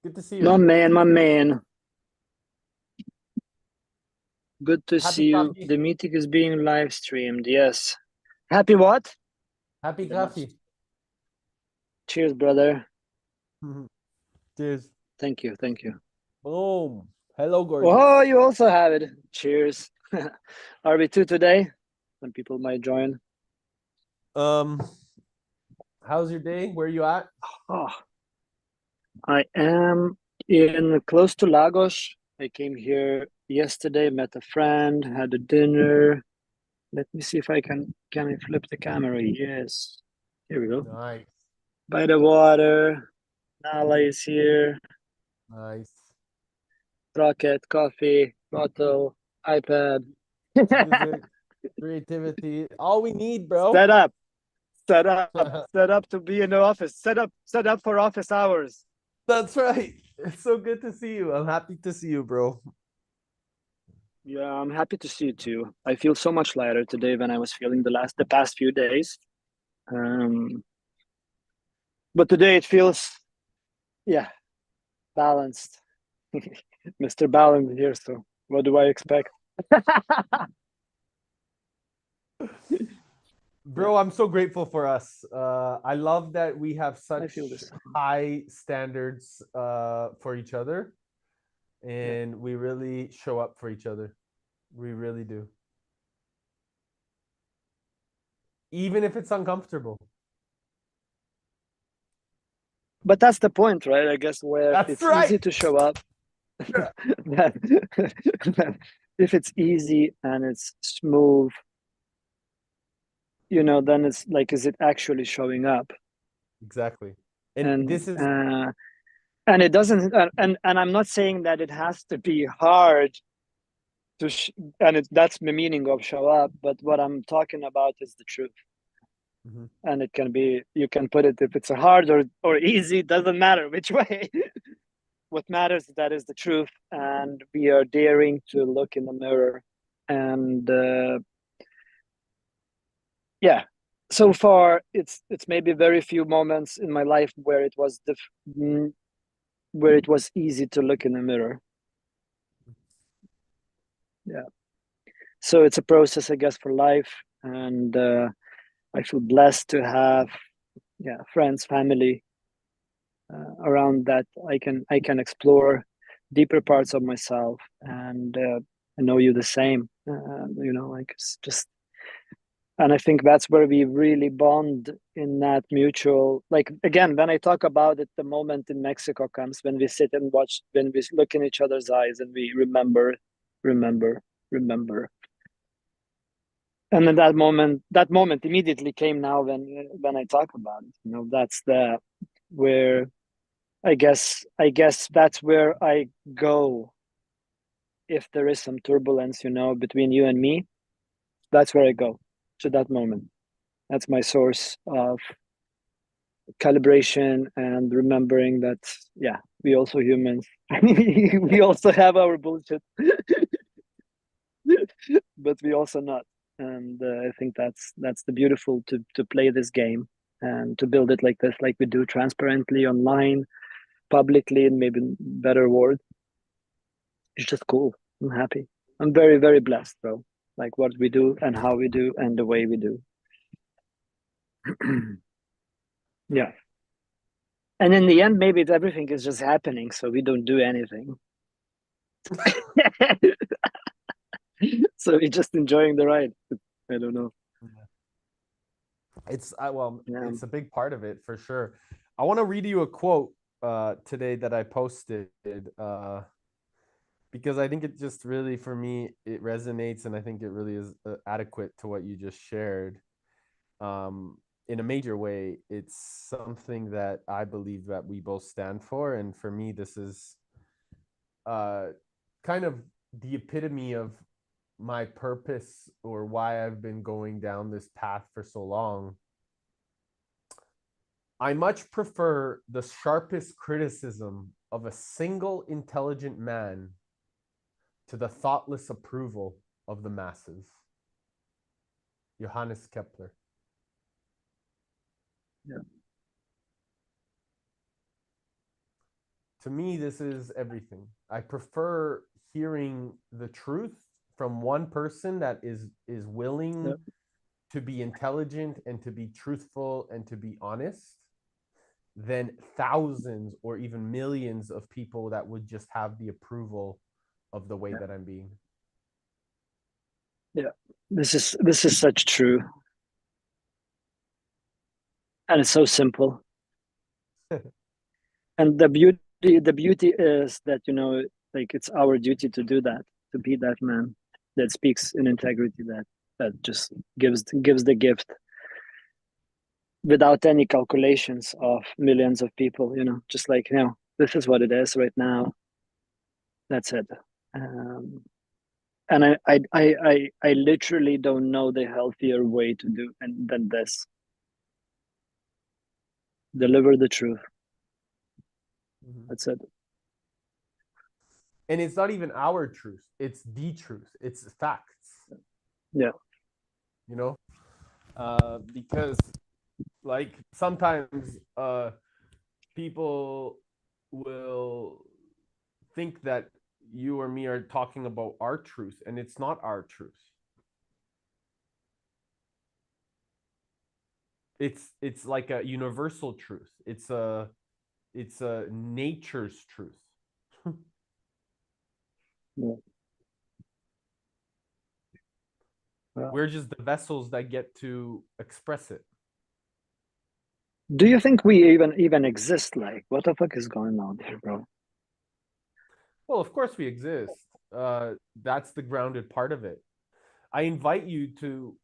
Good to see My you. man, my man. Good to Happy see you. coffee. The meeting is being live streamed. Yes. Happy what? Happy The mo- coffee. Cheers, brother. Cheers. Thank you. Thank you. Boom. Hello, Oh, gorgeous. you also have it. Cheers. RB2 today. Some people might join. Um, how's your day? Where you at? Oh, I am in close to Lagos. I came here yesterday, met a friend, had a dinner. Let me see if can I flip the camera? Yes. Here we go. Nice. By the water. Nala is here. Nice. Rocket, coffee, bottle, iPad. Music, creativity. All we need, bro. Set up, set up to be in the office. Set up for office hours. That's right. It's so good to see you. I'm happy to see you, bro. Yeah, I'm happy to see you too. I feel so much lighter today than I was feeling the past few days. Um, but today it feels, yeah, balanced. Mr. Balance here. So what do I expect? Yeah, Bro, I'm so grateful for us. I love that we have I feel such this. high standards for each other, Yeah. and we really show up for each other. We really do. Even if it's uncomfortable. But that's the point, right? I guess where That's it's easy right. to show up. that if it's easy and it's smooth, then it's like, is it actually showing up? Exactly. And And this is and it doesn't. And I'm not saying that it has to be hard to, that's the meaning of show up. But what I'm talking about is the truth. Mhm. And it can be, you can put it, if it's a hard or easy, doesn't matter which way. What matters is that is the truth, and we are daring to look in the mirror. And yeah, so far it's maybe very few moments in my life where where it was easy to look in the mirror. Yeah, so it's a process, I guess, for life. And I feel blessed to have, yeah, friends, family, around that I can explore deeper parts of myself. And I know you the same. Like, it's just, and I think that's where we really bond, in that mutual, like, again, when I talk about it, the moment in Mexico comes when we sit and watch, when we look in each other's eyes and we remember remember. And then that moment immediately came now when I talk about it. That's the where, I guess that's where I go if there is some turbulence, between you and me. That's where I go, to that moment. That's my source of calibration and remembering that, yeah, we also humans. We also have our bullshit. But we also not. And I think that's the beautiful, to play this game and to build it like this, like we do, transparently, online, publicly, in maybe better word. It's just cool. I'm happy. I'm very, very blessed, bro. Like what we do and how we do and the way we do. Yeah. And in the end, maybe everything is just happening, so we don't do anything. So we're just enjoying the ride. I don't know. it's well, Yeah. it's a big part of it for sure. I want to read you a quote today that I posted because I think it just really for me it resonates and I think it really is adequate to what you just shared. In a major way, it's something that I believe that we both stand for. And for me, this is uh, kind of the epitome of my purpose or why I've been going down this path for so long. I much prefer the sharpest criticism of a single intelligent man to the thoughtless approval of the masses. Johannes Kepler. Yeah. To me, this is everything. I prefer hearing the truth from one person that is Yeah, willing to be intelligent and to be truthful and to be honest than thousands or even millions of people that would just have the approval of the way yeah, that I'm being. yeah. This is such true, and it's so simple. And the beauty is that like it's our duty to do that, to be that man that speaks in integrity, that just gives the gift without any calculations of millions of people. Just like this is what it is right now. That's it. Um, and I literally don't know the healthier way to do and than this. Deliver the truth. Mhm. That's it. And it's not even our truth, it's the truth, it's facts, Yeah. you know? Because like sometimes people will think that you or me are talking about our truth, and it's not our truth. It's like a universal truth. It's a nature's truth. Yeah. Well, We're just the vessels that get to express it. do you think we even exist? Like, what the fuck is going on here, bro? Well, of course we exist. That's the grounded part of it. I invite you to.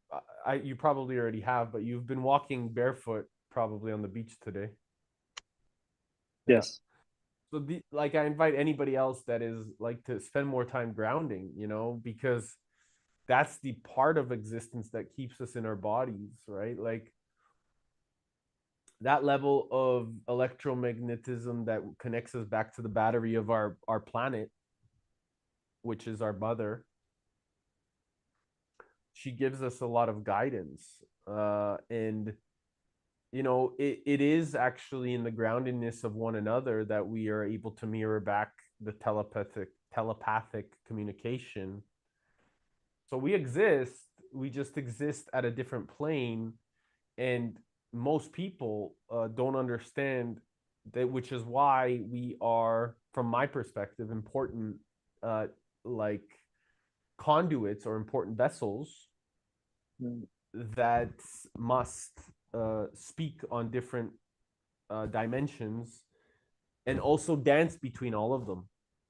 You probably already have, but you've been walking barefoot probably on the beach today. Yeah. Yes. So like I invite anybody else that is like to spend more time grounding, because that's the part of existence that keeps us in our bodies, right? Like that level of electromagnetism that connects us back to the battery of our planet, which is our mother. She gives us a lot of guidance, and it is actually in the groundedness of one another that we are able to mirror back the telepathic communication. So we exist, we just exist at a different plane, and most people don't understand that, which is why we are, from my perspective, important, uh, like conduits or important vessels Mm. that must speak on different dimensions and also dance between all of them,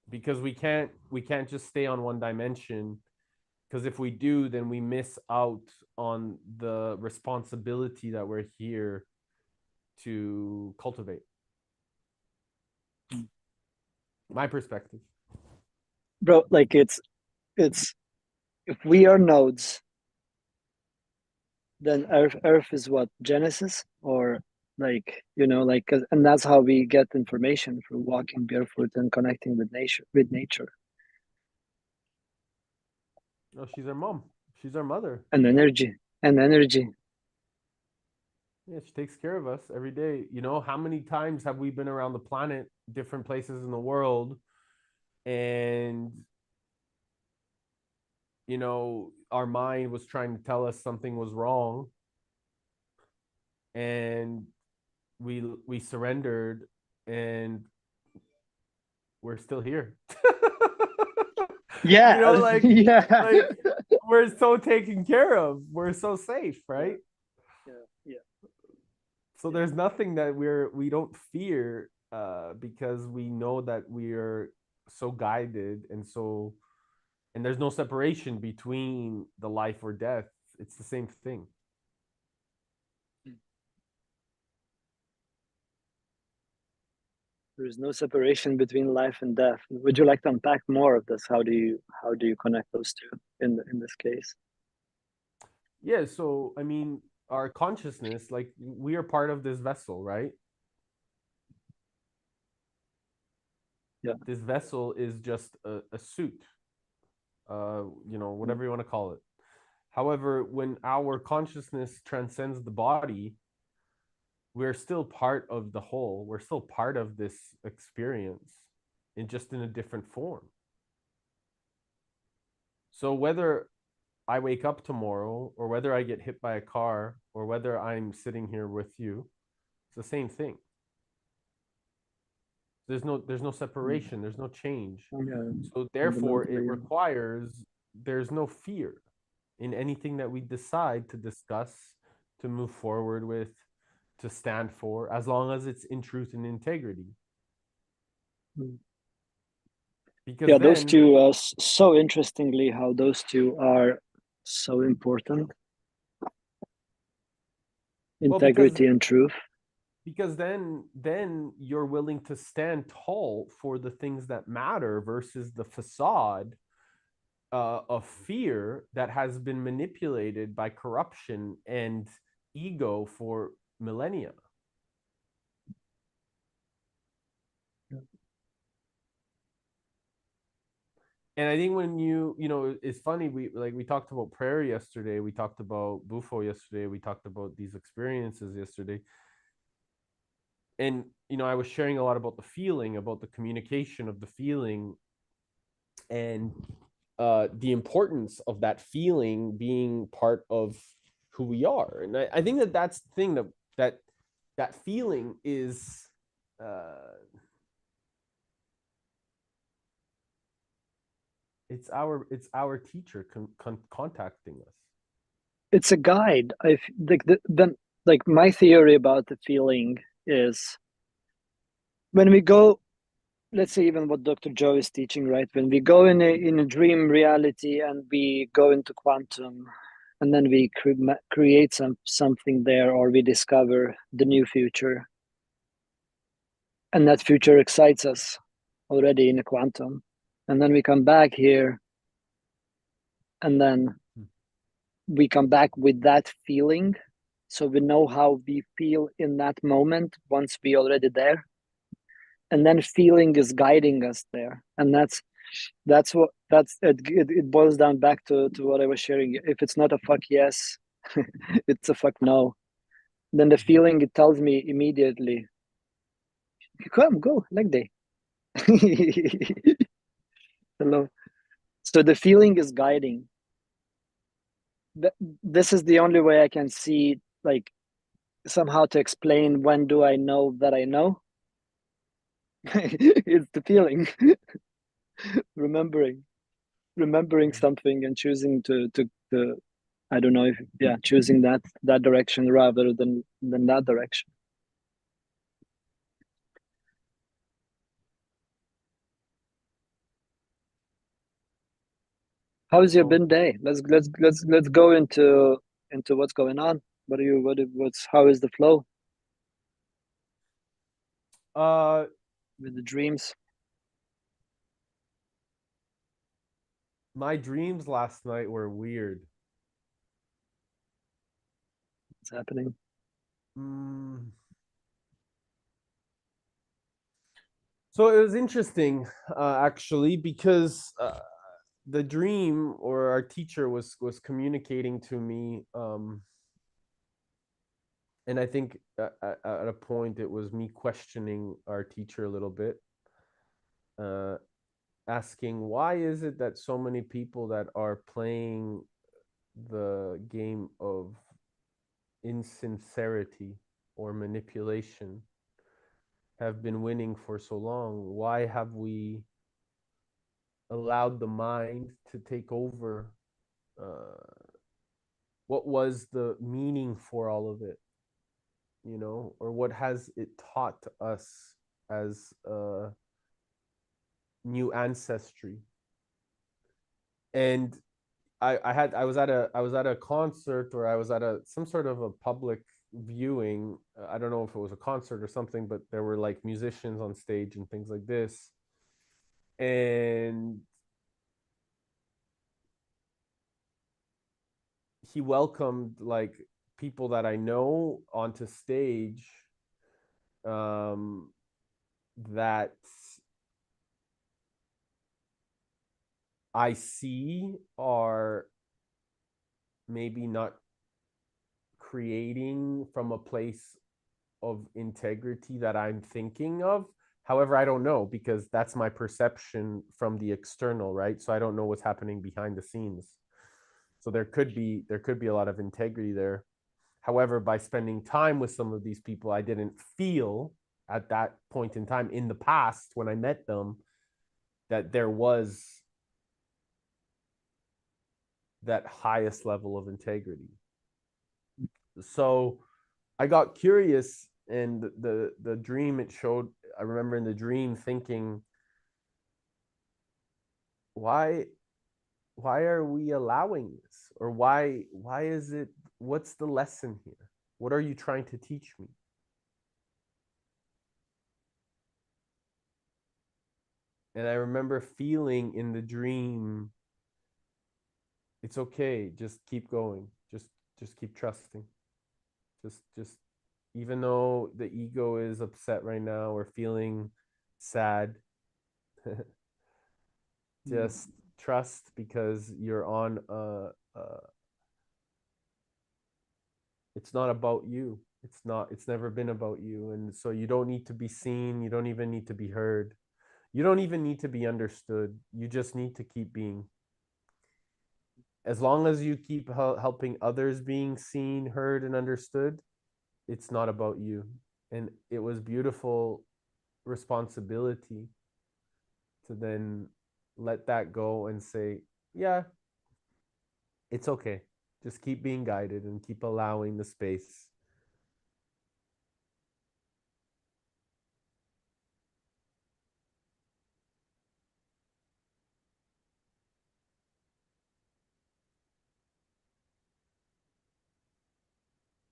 because we can't just stay on one dimension, because if we do, then we miss out on the responsibility that we're here to cultivate. My perspective. Bro, like it's if we are nodes, then Earth is what? Genesis? Or like, and that's how we get information through walking barefoot and connecting with nature No, she's our mom. She's our mother, and right? energy. Yeah, she takes care of us every day. How many times have we been around the planet, different places in the world, and our mind was trying to tell us something was wrong, and we surrendered, and we're still here. Yeah. like Yeah. like we're so taken care of. We're so safe, Yeah. right? Yeah. Yeah. So Yeah. there's nothing that we don't fear, because we know that we are so guided, and there's no separation between the life or death. It's the same thing. There is no separation between life and death. Would you like to unpack more of this? How do you connect those two in this case? Yeah, so I mean, our consciousness, like we are part of this vessel, right? Yeah. This vessel is just a suit, Mm. whatever you want to call it. However, when our consciousness transcends the body, we're still part of the whole. We're still part of this experience in just in a different form. So whether I wake up tomorrow or whether I get hit by a car or whether I'm sitting here with you, it's the same thing. There's no separation, there's no change. Yeah, So therefore it fundamentally. requires there's no fear in anything that we decide to discuss, to move forward with, to stand for, as long as it's in truth and integrity. Mm. Because Yeah, those then, two, so interestingly, how those two are so important, well, because integrity and truth. then you're willing to stand tall for the things that matter versus the facade of fear that has been manipulated by corruption and ego for millennia. And I think when it's funny, we talked about prayer yesterday, we talked about Bufo yesterday, we talked about these experiences yesterday. And I was sharing a lot about the feeling, about the communication of the feeling, and the importance of that feeling being part of who we are. And I think that that's the thing, that feeling is it's our teacher contacting us. It's a guide. I like then like my theory about the feeling is when we go, let's say even what Dr. Joe is teaching, right? When we go in a dream reality and we go into quantum, and then we create something there, or we discover the new future, and that future excites us already in a quantum, and then we come back here, and then we come back with that feeling, so we know how we feel in that moment once we already there, and then feeling is guiding us there, and that's what it boils down back to what I was sharing. If it's not a fuck yes, it's a fuck no. Then the feeling, it tells me immediately, come go like day. Hello. So the feeling is guiding. This is the only way I can see, like, somehow to explain when do I know that I know. It's the feeling. remembering remembering something and choosing to I don't know if, yeah, choosing that direction rather than that direction. How's your So been day? Let's go into what's going on. What's how is the flow uh with the dreams? my dreams last night were weird. What's happening? mm. So it was interesting, actually, because the dream, or our teacher was communicating to me, and I think at a point it was me questioning our teacher a little bit, uh, asking why is it that so many people that are playing the game of insincerity or manipulation have been winning for so long? Why have we allowed the mind to take over? What was the meaning for all of it? Or what has it taught us as a new ancestry? And I was at a concert, or I was at some sort of a public viewing. I don't know if it was a concert or something, but there were like musicians on stage and things like this. And he welcomed like people that I know onto stage, um, that I see are maybe not creating from a place of integrity that I'm thinking of. However, I don't know because that's my perception from the external, right? So I don't know what's happening behind the scenes. So there could be a lot of integrity there. However, by spending time with some of these people, I didn't feel at that point in time in the past when I met them that there was that highest level of integrity. So I got curious, and the dream it showed. I remember in the dream thinking, why why are we allowing this, or why is it? What's the lesson here? What are you trying to teach me? And I remember feeling in the dream, it's okay, just keep going, just keep trusting, just even though the ego is upset right now or feeling sad, just trust because you're on it's not about you. It's never been about you. And so you don't need to be seen, you don't even need to be heard. You don't even need to be understood. You just need to keep being. As long as you keep helping others being seen, heard, and understood, it's not about you. And it was beautiful responsibility to then let that go and say, yeah, it's okay. Just keep being guided and keep allowing the space.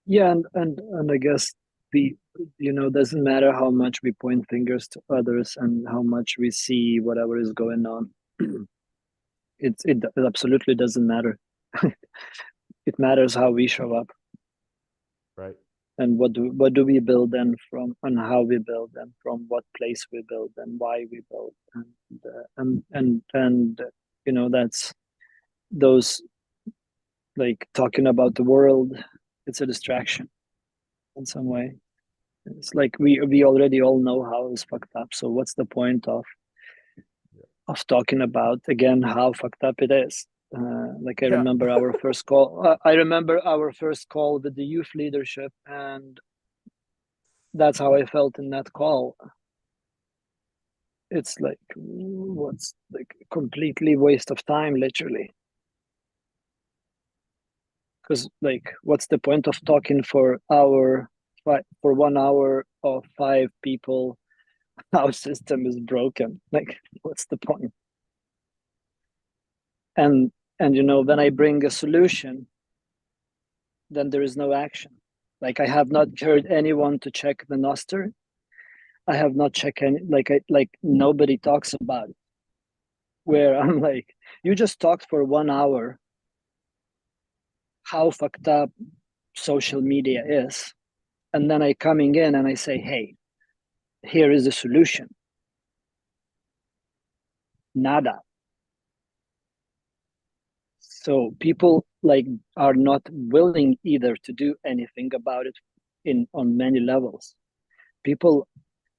Yeah, and I guess we, doesn't matter how much we point fingers to others and how much we see whatever is going on. It absolutely doesn't matter. It matters how we show up Right. and what do we build and from, and how we build and from what place we build and why we build, and that's those, like, talking about the world, it's a distraction in some way. It's like we already all know how it's fucked up. So what's the point of talking about again how fucked up it is? Like I Yeah. remember our first call. I remember our first call with the youth leadership, and that's how I felt in that call. It's like, what's like completely waste of time, literally. Because like, what's the point of talking for for 1 hour of 5 people? Our system is broken. Like, what's the point? And when I bring a solution, then there is no action. Like, I have not heard anyone to check the noster. I have not checked any, like nobody talks about it. Where I'm like, you just talked for 1 hour how fucked up social media is, and then I coming in and I say, hey, here is the solution. Nada. So people like are not willing either to do anything about it in on many levels. People,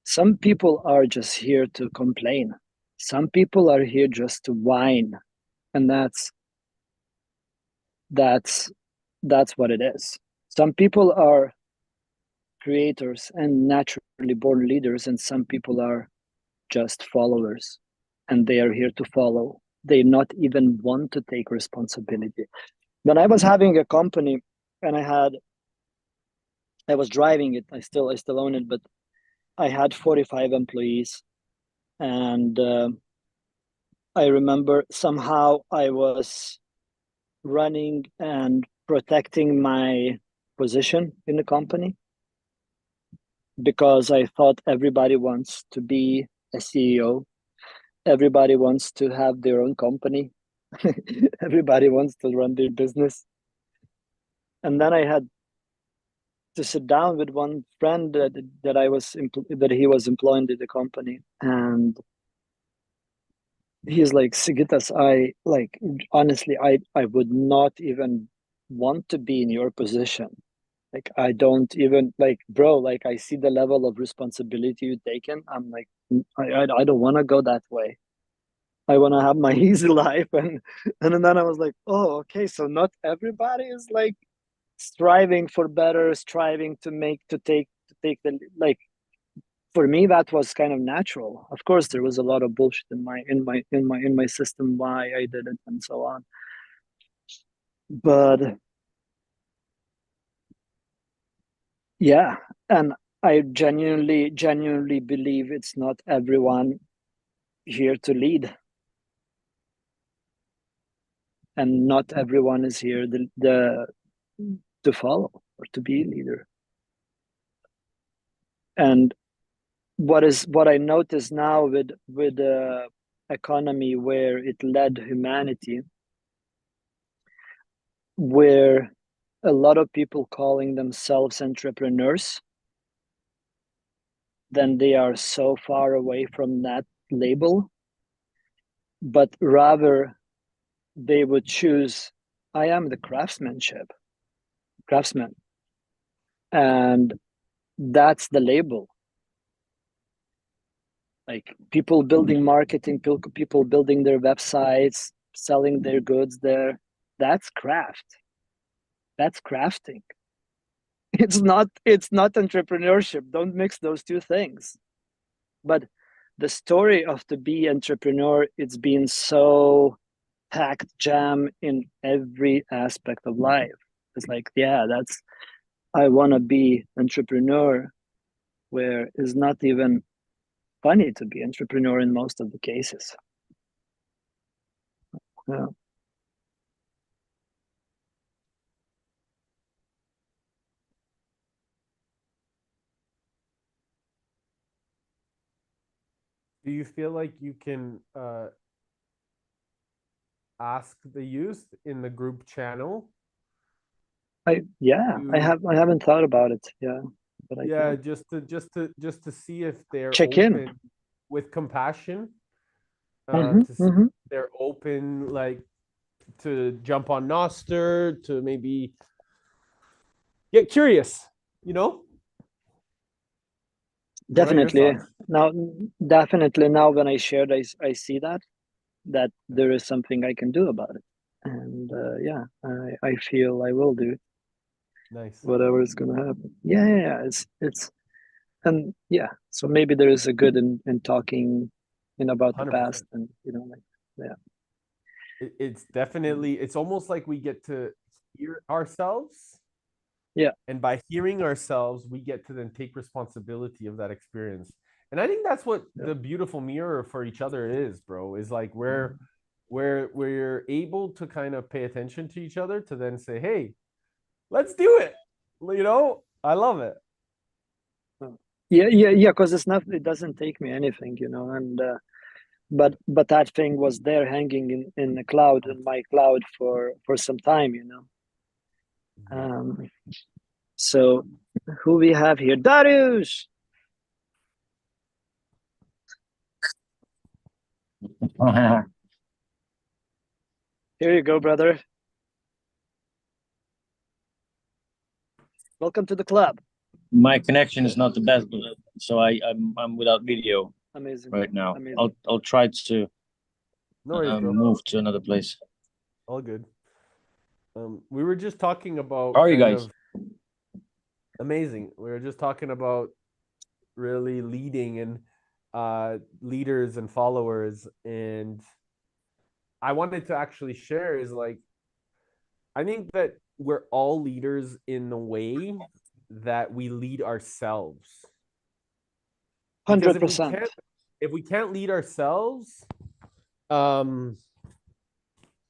some people are just here to complain. Some people are here just to whine, and that's that's what it is. Some people are creators and naturally born leaders, and some people are just followers, and they are here to follow. They not even want to take responsibility. When I was having a company and I was driving it, I still own it, but I had 45 employees, and I remember somehow I was running and protecting my position in the company because I thought everybody wants to be a CEO. Everybody wants to have their own company. Everybody wants to run their business. And then I had to sit down with one friend that he was employed in the company, and he's like, Sigitas, I like, honestly, I would not even want to be in your position. Like I don't even like, bro, like I see the level of responsibility you've taken. I'm like, I don't want to go that way. I want to have my easy life. And then I was like, oh, okay, so not everybody is like striving for better, striving to take the like. For me, that was kind of natural. Of course, there was a lot of bullshit in my system why I did it and so on. But yeah, and I genuinely believe it's not everyone here to lead, and not everyone is here the to follow or to be a leader. And what I notice now with the economy where it led humanity, where a lot of people calling themselves entrepreneurs, then they are so far away from that label, but rather they would choose, I am the craftsman, and that's the label. Like people building marketing, people building their websites, selling their goods there, that's craft. That's crafting. It's not entrepreneurship. Don't mix those two things. But the story of the be entrepreneur, it's been so packed jam in every aspect of life. It's like, yeah, that's, I want to be entrepreneur, where it's not even funny to be entrepreneur in most of the cases. Yeah. Do you feel like you can ask the youth in the group channel to I haven't thought about it. Yeah, but I yeah, can just to see if they're check in. open with compassion, Mm-hmm, to see mm-hmm. if they're open, like to jump on Noster, to maybe get curious, you know? What are your Definitely. thoughts? Now, definitely now when I shared, I see that there is something I can do about it. And yeah, I feel I will do Nice. whatever is gonna happen. Yeah. It's and yeah. So maybe there is a good in talking in about the past, 100%. and like, yeah, It's definitely, it's almost like we get to hear ourselves, yeah, and by hearing ourselves we get to then take responsibility of that experience. And I think that's what yeah. the beautiful mirror for each other is, bro, is like where we're able to kind of pay attention to each other to then say, hey, let's do it. I love it. Yeah. Because it's not. It doesn't take me anything, and but that thing was there hanging in the cloud, in my cloud for some time. Yeah. Um, so who we have here? Darius! Here you go, brother. Welcome to the club. My connection is not the best, so I'm without video Amazing. right now. Amazing. I'll try to No worries, bro. move to another place. All good. We were just talking How about are you kind guys? of amazing. We were just talking about really leading and leaders and followers. And I wanted to actually share is like, I think that we're all leaders in the way that we lead ourselves. Because if we 100%. can't if we can't lead ourselves, um,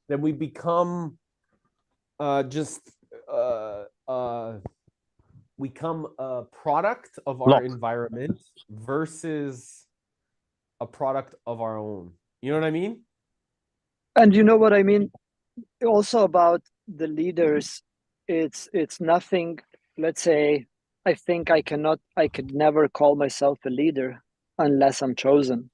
then we become just uh, uh, we become a product of our Block. environment versus a product of our own. You know what I mean? And you know what I mean? Also about the leaders, it's nothing. Let's say, I could never call myself a leader unless I'm chosen.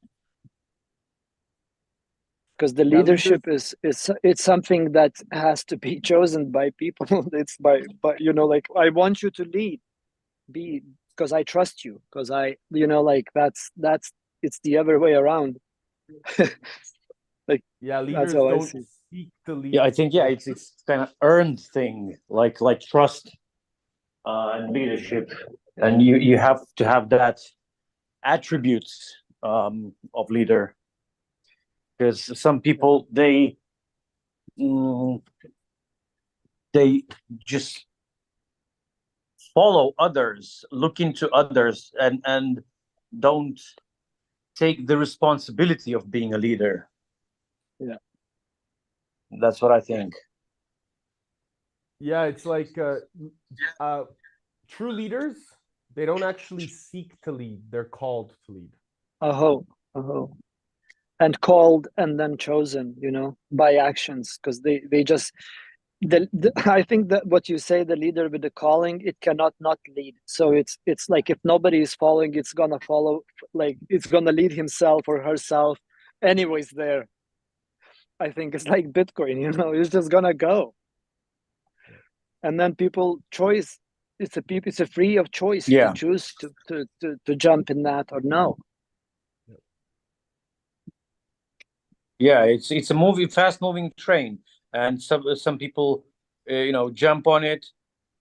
because the leadership is it's something that has to be chosen by people. It's by like, I want you to lead, be, because I trust you, because I like that's it's the other way around. Like, Yeah, that's leaders how I don't see. seek to lead. Yeah, I think it's kind of earned thing, like trust and leadership, and you have to have that attributes of leader, because some people they just follow others, look into others, and don't take the responsibility of being a leader. Yeah. That's what I think. Yeah, it's like true leaders, they don't actually seek to lead, they're called to lead. Oh, and called and then chosen, by actions, because they just I think that what you say, the leader with the calling, it cannot not lead. So it's like, if nobody is following, it's gonna follow, like it's gonna lead himself or herself anyways there. I think it's like Bitcoin, it's just gonna go. And then people choice, it's a free of choice to Yeah, choose to jump in that or no. yeah, it's a fast moving train, and some people, jump on it,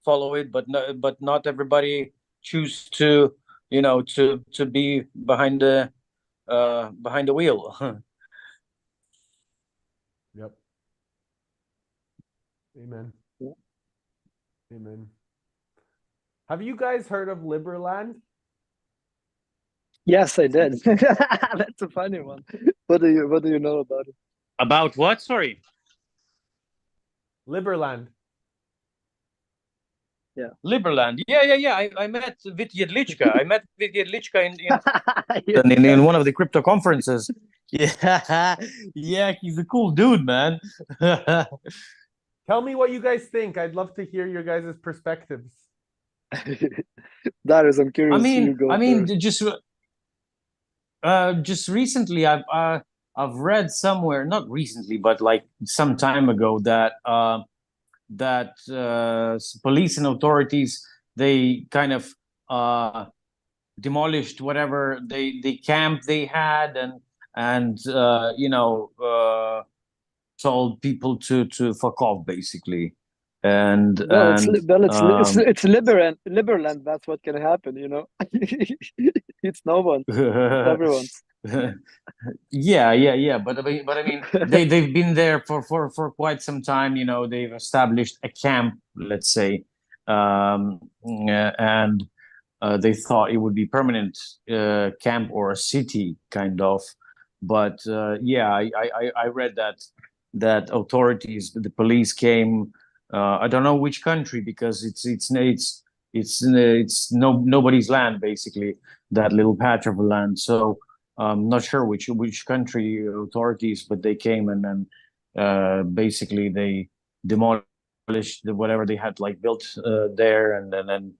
follow it, but not everybody choose to, to be behind the wheel. Yep. Amen. Yeah. Amen. Have you guys heard of Liberland? Yes, I did. That's a funny one. What do you know about it? About what? Sorry. Liberland. Yeah. Liberland. Yeah. I met Vitya Lichka. I met Vitya Lichka Yes, in one of the crypto conferences. Yeah, yeah, he's a cool dude, man. Tell me what you guys think. I'd love to hear your guys' perspectives. Darius, I'm curious. You go I mean, first. just recently, I've read somewhere, not recently, but like some time ago, that police and authorities, they kind of demolished whatever the camp they had, and told people to fuck off, basically. and Well, and it's Liberland. That's what can happen. It's no one. It's everyone's. yeah, but I mean, they've been there for quite some time. They've established a camp, let's say, and they thought it would be permanent camp or a city, kind of. But yeah, I read that authorities, the police came. I don't know which country, because it's nobody's land, basically, that little patch of land. So I'm not sure which country authorities, but they came, and then basically they demolished whatever they had like built there, and then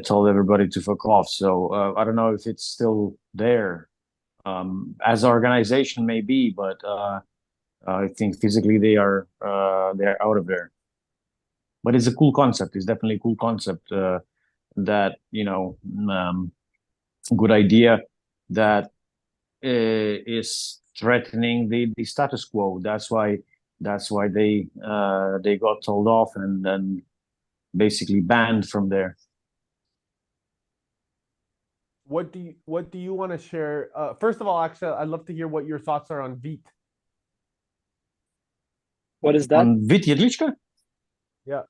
told everybody to fuck off. So I don't know if it's still there as an organization, maybe, but I think physically they're out of there. But it's a cool concept. It's definitely a cool concept. That good idea that is threatening the status quo. That's why they got told off and then basically banned from there. What do you want to share? First of all, actually, I'd love to hear what your thoughts are on Vit. What is that? On Vitya Lichka? Yeah.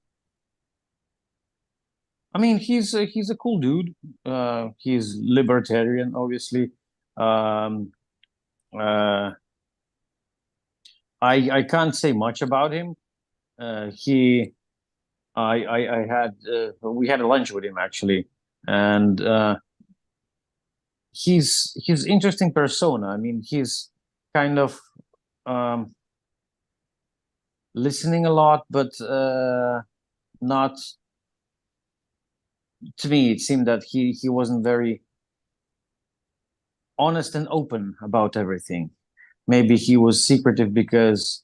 I mean, he's a cool dude. He's libertarian, obviously. Um, uh, I can't say much about him. He I had we had a lunch with him, actually, and he's interesting persona. I mean, he's kind of um, listening a lot, but not. To me, it seemed that he wasn't very honest and open about everything. maybe he was secretive because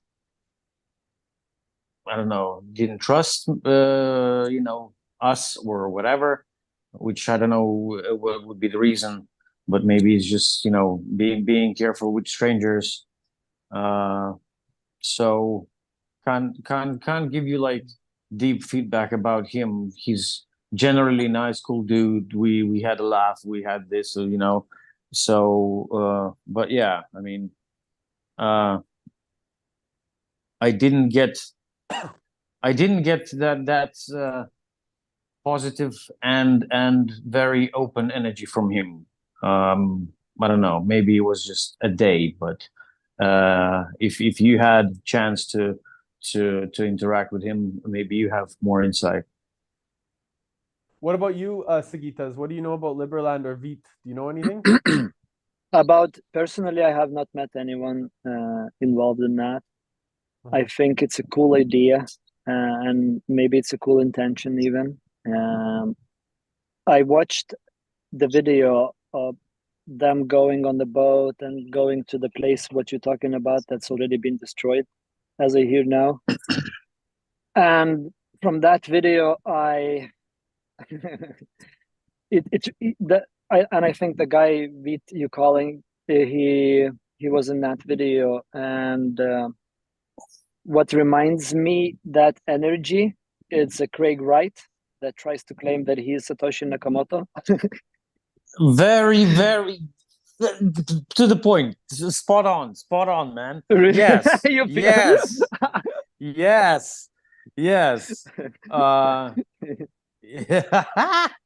I don't know, didn't trust us or whatever, which I don't know what would be the reason, but maybe it's just being careful with strangers. Uh, so can't give you like deep feedback about him. He's generally nice, cool dude. We had a laugh. We had this, So, but yeah, I mean, I didn't get I didn't get that positive and very open energy from him. I don't know. Maybe it was just a day, but if you had chance to interact with him, maybe you have more insight. What about you, Sagitas? What do you know about Liberland or Vit? Do you know anything? About personally, I have not met anyone involved in that. I think it's a cool idea, and maybe it's a cool intention even. I watched the video of them going on the boat and going to the place what you're talking about that's already been destroyed, as I hear now. And from that video, I and I think the guy Vit you calling he was in that video, and what reminds me that energy, it's a Craig Wright that tries to claim that he is Satoshi Nakamoto. Very, very to the point. Spot on, man. Really? Yes, You feel- yes, yes, yes. Yeah.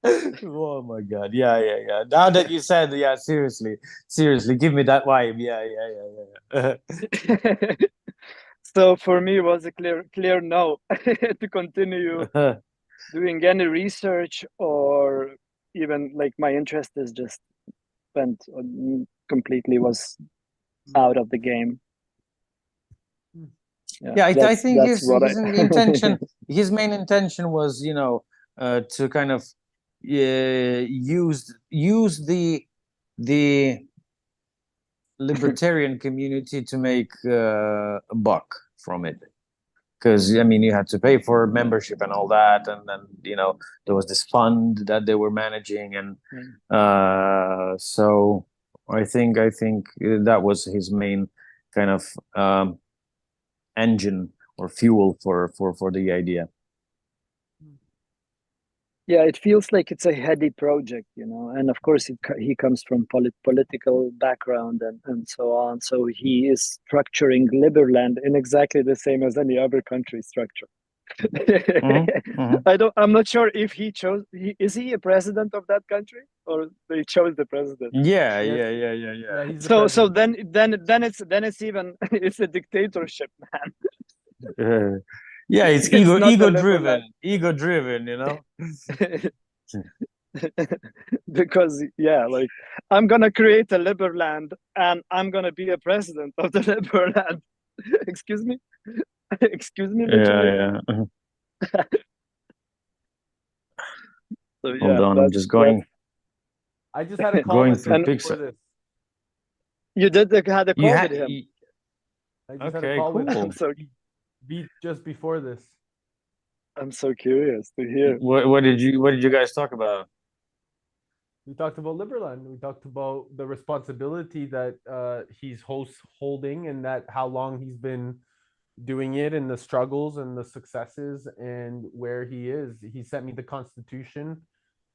Oh my God. Yeah. Now that you said, yeah, seriously, give me that vibe. Yeah. So for me, it was a clear no to continue doing any research, or even like my interest is just went completely was out of the game. Yeah, I think that's what his intention, his main intention was, to kind of use the libertarian community to make a buck from it. Because I mean, you had to pay for membership and all that, and then there was this fund that they were managing, and so I think that was his main kind of engine or fuel for the idea. Yeah, it feels like it's a heady project, and of course he comes from political background and so on, so he is structuring Liberland in exactly the same as any other country structure. I'm not sure if he chose, is he a president of that country, or they chose the president? Yeah. He's the So president. then it's even it's a dictatorship, man. Yeah, it's ego driven, Because like I'm gonna create a Liberland and I'm gonna be a president of the Liberland. Excuse me. Literally. Yeah. So Hold on, I'm just going. I just had a call Going with through him before Pixar. this. You had a call with him. I just had a call cool. with him. So just before this. I'm so curious to hear. What did you guys talk about? We talked about Liberland. We talked about the responsibility that he's holding, and that how long he's been doing it, and the struggles and the successes, and where he is. He sent me the Constitution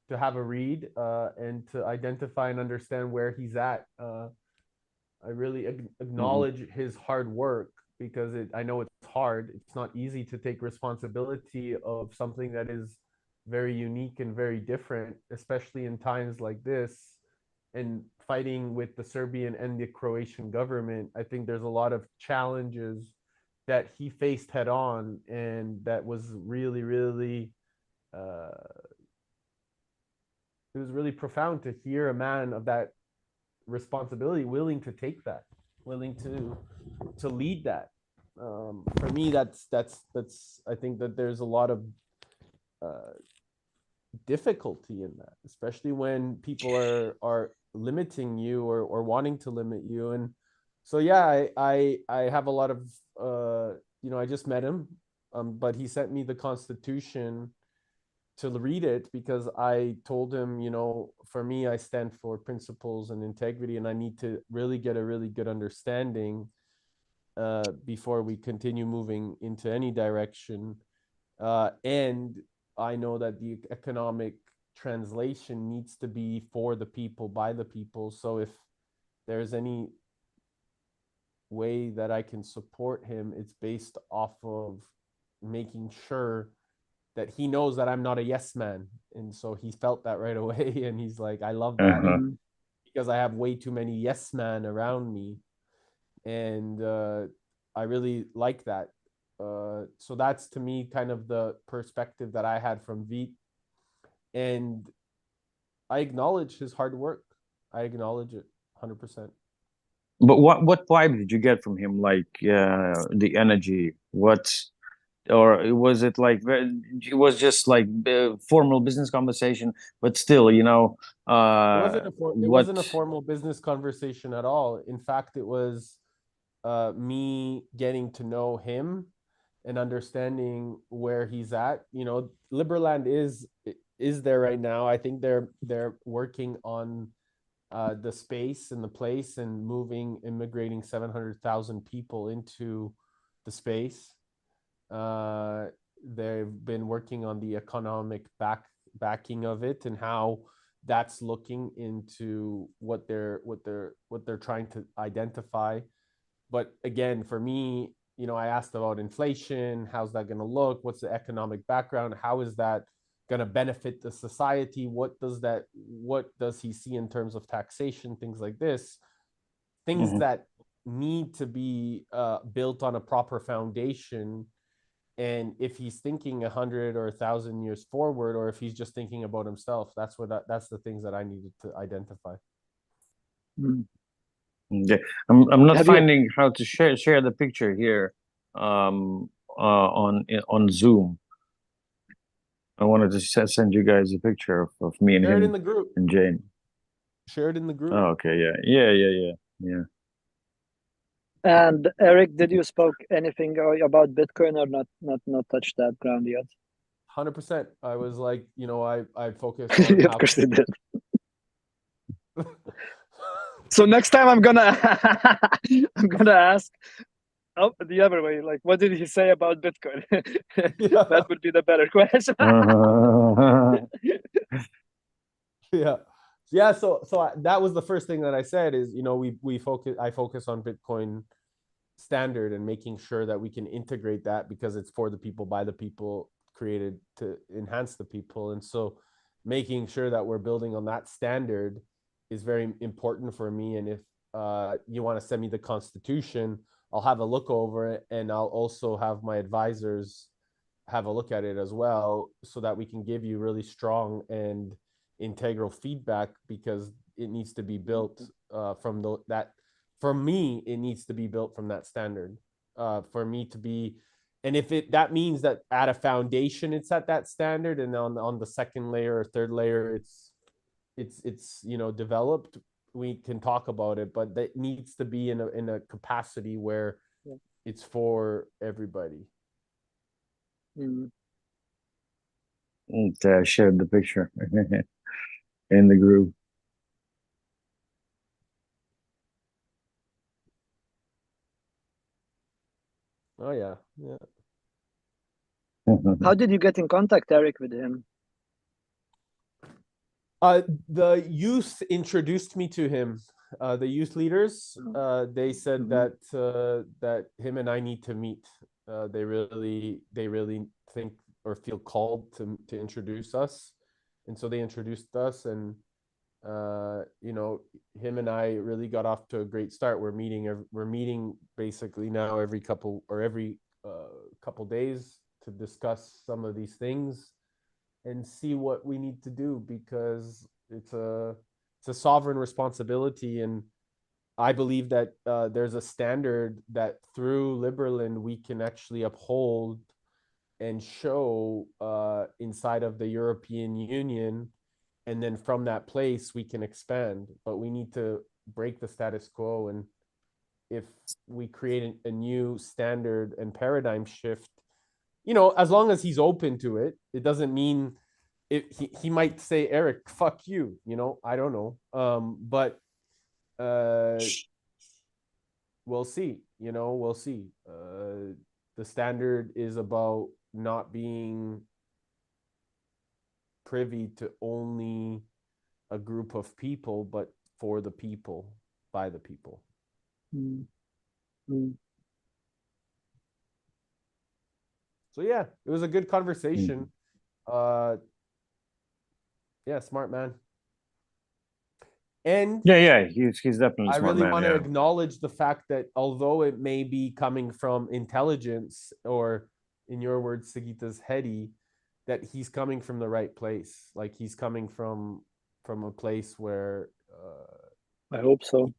to have a read, and to identify and understand where he's at. I really acknowledge his hard work, because I know it's hard. It's not easy to take responsibility of something that is very unique and very different, especially in times like this, and fighting with the Serbian and the Croatian government. I think there's a lot of challenges that he faced head on, and that was really, really, it was really profound to hear a man of that responsibility willing to take that, willing to lead that. For me, that's I think that there's a lot of difficulty in that, especially when people are limiting you, or wanting to limit you. And So yeah, I have a lot of I just met him, but he sent me the Constitution to read it because I told him, for me, I stand for principles and integrity, and I need to really get a really good understanding before we continue moving into any direction. And I know that the economic translation needs to be for the people, by the people. So if there's any way that I can support him, it's based off of making sure that he knows that I'm not a yes man. And so he felt that right away. And he's like, I love that Uh-huh. Mm. because I have way too many yes men around me. And I really like that. So that's to me kind of the perspective that I had from Veet. And I acknowledge his hard work. I acknowledge it 100%. But what vibe did you get from him? Like the energy, what, or was it like it was just like formal business conversation, but still, It what? wasn't a formal business conversation at all. In fact, it was me getting to know him and understanding where he's at. Liberland is there right now. I think they're working on the space and the place and immigrating 700,000 people into the space. Uh, they've been working on the economic backing of it and how that's looking into what they're trying to identify. But again, for me, I asked about inflation. How's that going to look? What's the economic background? How is that going to benefit the society? What does he see in terms of taxation? Things like this, things Mhm. that need to be built on a proper foundation. And if he's thinking 100 or 1,000 years forward, or if he's just thinking about himself, that's the things that I needed to identify. Mm. Okay. I'm not Have you? finding how to share the picture here on Zoom. I wanted to send you guys a picture of me and Share it in him the group. and Jane. Share it in the group. Oh, okay, yeah. And Eric, did you spoke anything about Bitcoin or not touch that ground yet? 100%. I was like, I focus on Of how course they did. to. So next time I'm gonna I'm gonna ask the other way, like what did he say about Bitcoin? Yeah. That would be the better question. Yeah. Yeah. So that was the first thing that I said is, I focus on Bitcoin standard and making sure that we can integrate that because it's for the people, by the people, created to enhance the people. And so making sure that we're building on that standard is very important for me. And if you want to send me the Constitution, I'll have a look over it, and I'll also have my advisors have a look at it as well so that we can give you really strong and integral feedback, because it needs to be built from that. For me, it needs to be built from that standard. For me to be, and if that means that at a foundation it's at that standard, and on the second layer or third layer it's developed, we can talk about it. But that needs to be in a capacity where Yeah. it's for everybody. Mm. Okay, I shared the picture in the group. Oh yeah, yeah. How did you get in contact, Eric, with him? The youth introduced me to him. The youth leaders, they said Mhm. that him and I need to meet. They really think or feel called to introduce us, and so they introduced us. And him and I really got off to a great start. We're meeting basically now every couple days to discuss some of these things and see what we need to do, because it's a sovereign responsibility. And I believe that there's a standard that through Liberland we can actually uphold and show inside of the European Union, and then from that place we can expand. But we need to break the status quo and if we create a new standard and paradigm shift, you know, as long as he's open to it, it doesn't mean he might say, Eric, fuck you, you know, I don't know. But we'll see, you know, we'll see. The standard is about not being privy to only a group of people, but for the people, by the people. Mm-hmm. So yeah, it was a good conversation. Yeah, smart man. And yeah, he's definitely a I smart really man. want to Yeah. acknowledge the fact that although it may be coming from intelligence, or in your words, Sagita's heady, that he's coming from the right place. Like he's coming from a place where I hope so.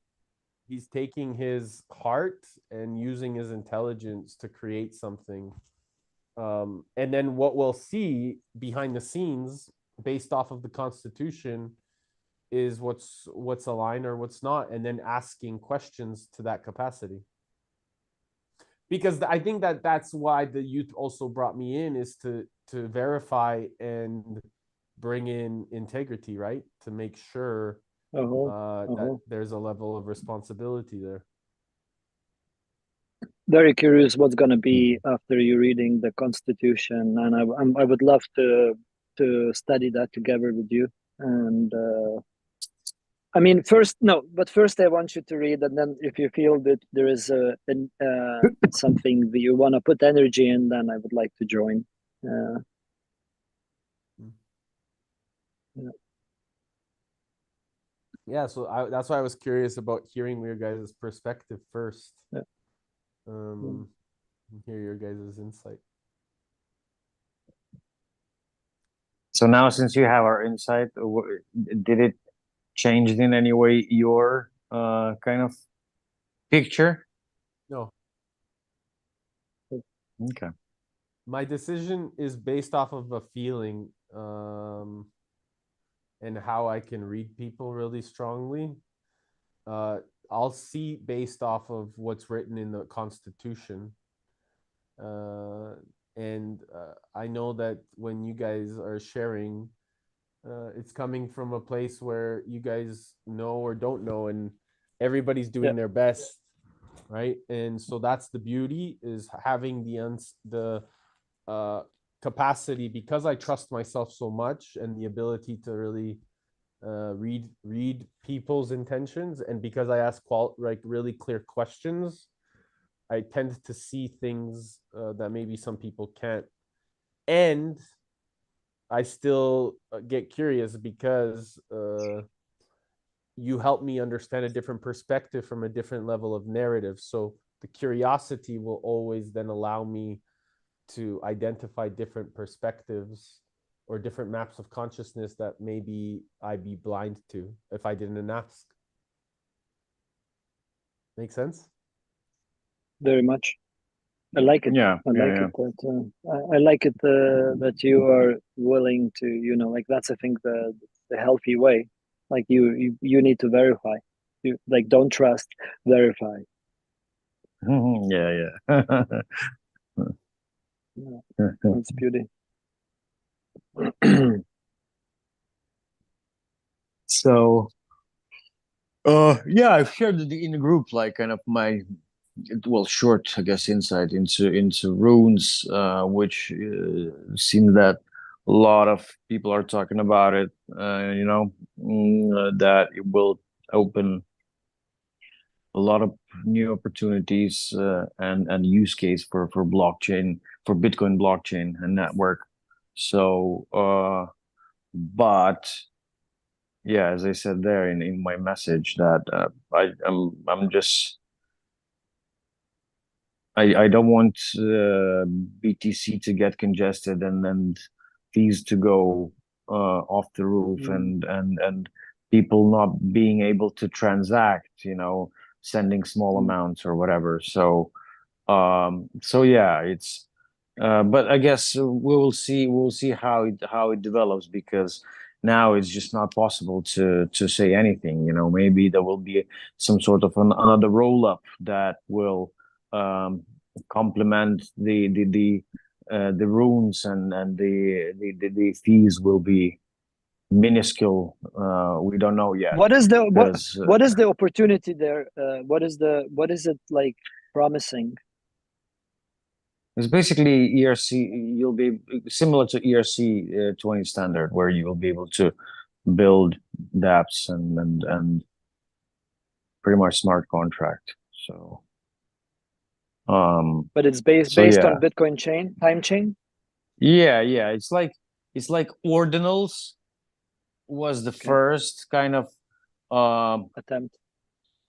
he's taking his heart and using his intelligence to create something. And then what we'll see behind the scenes, based off of the Constitution, is what's aligned or what's not, and then asking questions to that capacity. Because I think that that's why the youth also brought me in, is to verify and bring in integrity, right? To make sure that there's a level of responsibility there. Very curious what's going to be after you reading the Constitution, and I would love to study that together with you. And I mean, first I want you to read, and then if you feel that there is something that you want to put energy in, then I would like to join. Yeah. Yeah, so that's why I was curious about hearing your guys' perspective first. Yeah. Hear your guys' insight. So now, since you have our insight, did it change in any way your kind of picture? No. Okay. My decision is based off of a feeling, and how I can read people really strongly. I'll see based off of what's written in the Constitution. And I know that when you guys are sharing, it's coming from a place where you guys know or don't know, and everybody's doing their best, right? And so that's the beauty, is having the capacity, because I trust myself so much, and the ability to really read people's intentions, and because I ask really clear questions, I tend to see things that maybe some people can't. And I still get curious, because you help me understand a different perspective from a different level of narrative. So the curiosity will always then allow me to identify different perspectives or different maps of consciousness that maybe I'd be blind to if I didn't ask. Make sense? Very much. I like it. Yeah, I like it that I like it that you are willing to, you know, like that's I think the healthy way. Like you need to verify. You like don't trust, verify. Yeah. That's beauty. So, yeah, I've shared in the group like kind of my short, I guess, insight into runes, which seems that a lot of people are talking about it. That it will open a lot of new opportunities and use case for blockchain, for Bitcoin blockchain and network. So, but yeah, as I said there in my message, that I'm just I don't want BTC to get congested and then fees to go off the roof and people not being able to transact, sending small amounts or whatever. So yeah, but I guess we'll see how it develops, because now it's just not possible to say anything. You know, maybe there will be some sort of another roll up that will complement the runes, and the fees will be minuscule. We don't know yet. What is the because what is the opportunity there? What is it like promising? it's basically ERC. You'll be similar to ERC 20 standard, where you will be able to build dApps and pretty much smart contract. So, But it's based yeah. on Bitcoin time chain. Yeah, it's like ordinals was the first kind of attempt.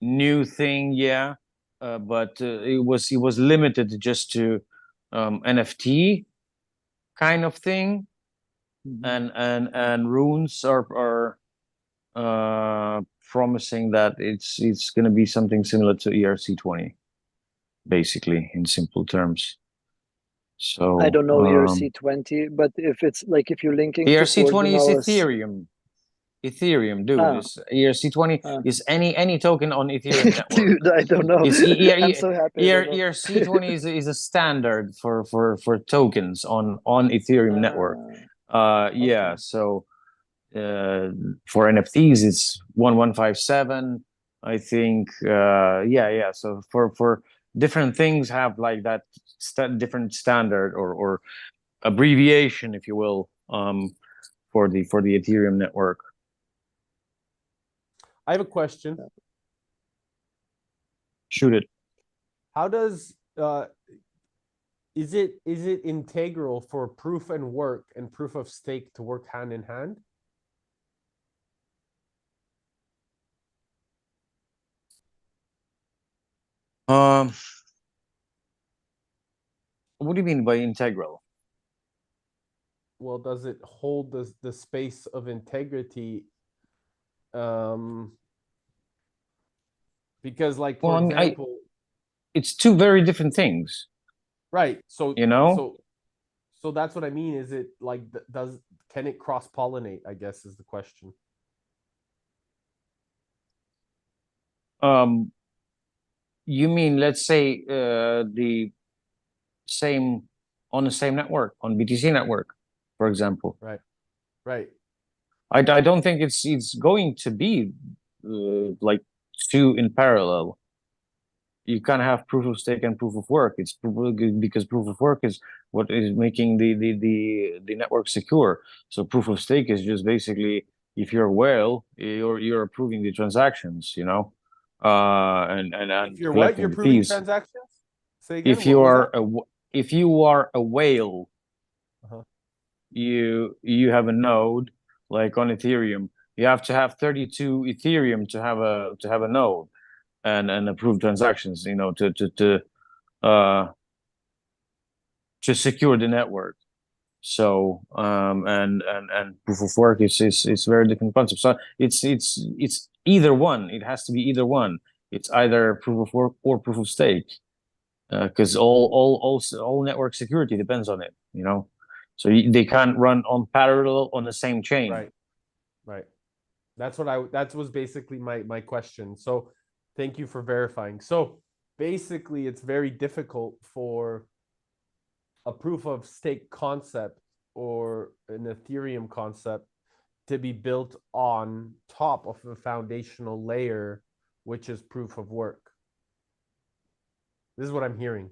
new thing, yeah. But it was limited just to NFT kind of thing, and runes are promising that it's going to be something similar to ERC20, basically, in simple terms. So I don't know ERC20, but if it's like if you're linking ERC20 is ordinals, Ethereum, dude. ERC20 is any token on Ethereum network. Dude, I don't know. I'm so happy. ERC20 is a standard for tokens on Ethereum network. Yeah. So for NFTs, it's 1157. I think. Yeah. So for different things have like that different standard or abbreviation, if you will, for the Ethereum network. I have a question. Shoot it. How does is it integral for proof and work and proof of stake to work hand in hand? What do you mean by integral? Well, does it hold the space of integrity? Because, like, for example, it's two very different things, right? So you know, so that's what I mean. Is it like can it cross pollinate? I guess is the question. You mean, let's say the same on the same network, on BTC network, for example. Right. I don't think it's going to be like two in parallel. You can't have proof of stake and proof of work. It's because proof of work is what is making the network secure. So proof of stake is just basically, if you're a whale, you're approving the transactions, you know, and if you're what, you're approving transactions. Say again. If you are a whale, you have a node like on Ethereum. You have to have 32 Ethereum to have a node and approve transactions, you know, to secure the network. So and proof of work is very different concept. So it's either one. It has to be either one. It's either proof of work or proof of stake, because all network security depends on it, you know. So they can't run on parallel on the same chain. Right. That was basically my question. So thank you for verifying. So basically, it's very difficult for a proof of stake concept or an Ethereum concept to be built on top of a foundational layer, which is proof of work. This is what I'm hearing.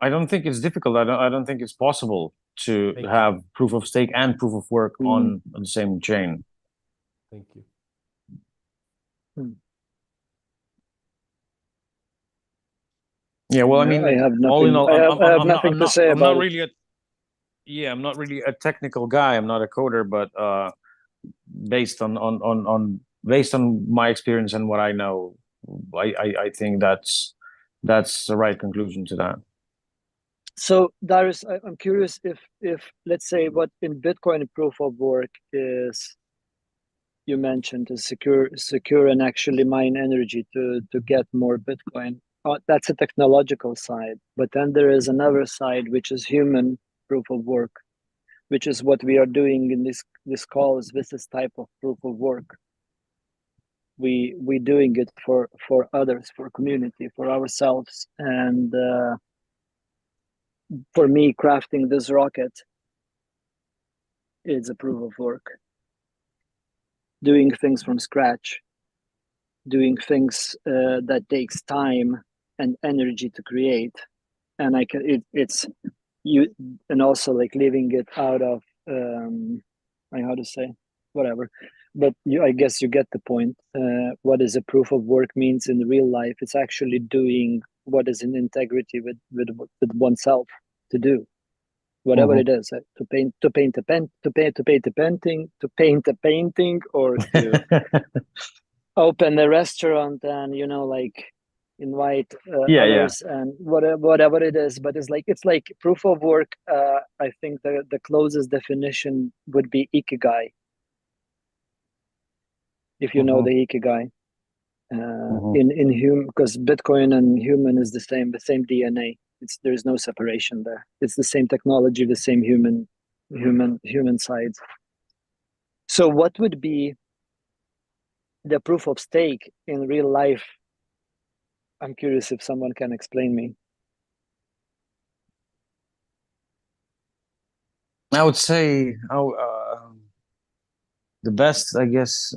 I don't think it's difficult. I don't think it's possible to have proof of stake and proof of work on the same chain. Thank you. Yeah, well, I mean, I have nothing, all in all, I have nothing to say about it. I'm not really a technical guy. I'm not a coder, but based on my experience and what I know, I think that's the right conclusion to that. So Darius, I'm curious if let's say what in Bitcoin proof of work is, you mentioned to secure and actually mine energy to get more Bitcoin. That's a technological side, but then there is another side which is human proof of work. which is what we are doing in this call. Is this type of proof of work? We doing it for others, for community, for ourselves, and for me, crafting this rocket is a proof of work. Doing things from scratch, doing things that takes time and energy to create, and it's you, and also like leaving it out of how to say, whatever. But I guess you get the point. What is a proof of work means in real life? It's actually doing what is in integrity with oneself to do, whatever it is. To paint a painting, or to open a restaurant and like invite others, and whatever it is. But it's like proof of work. I think the closest definition would be ikigai, if you know the ikigai. In human, because Bitcoin and human is the same DNA. There's no separation there. It's the same technology, the same human sides. So what would be the proof of stake in real life? I'm curious if someone can explain me. I would say the best, I guess,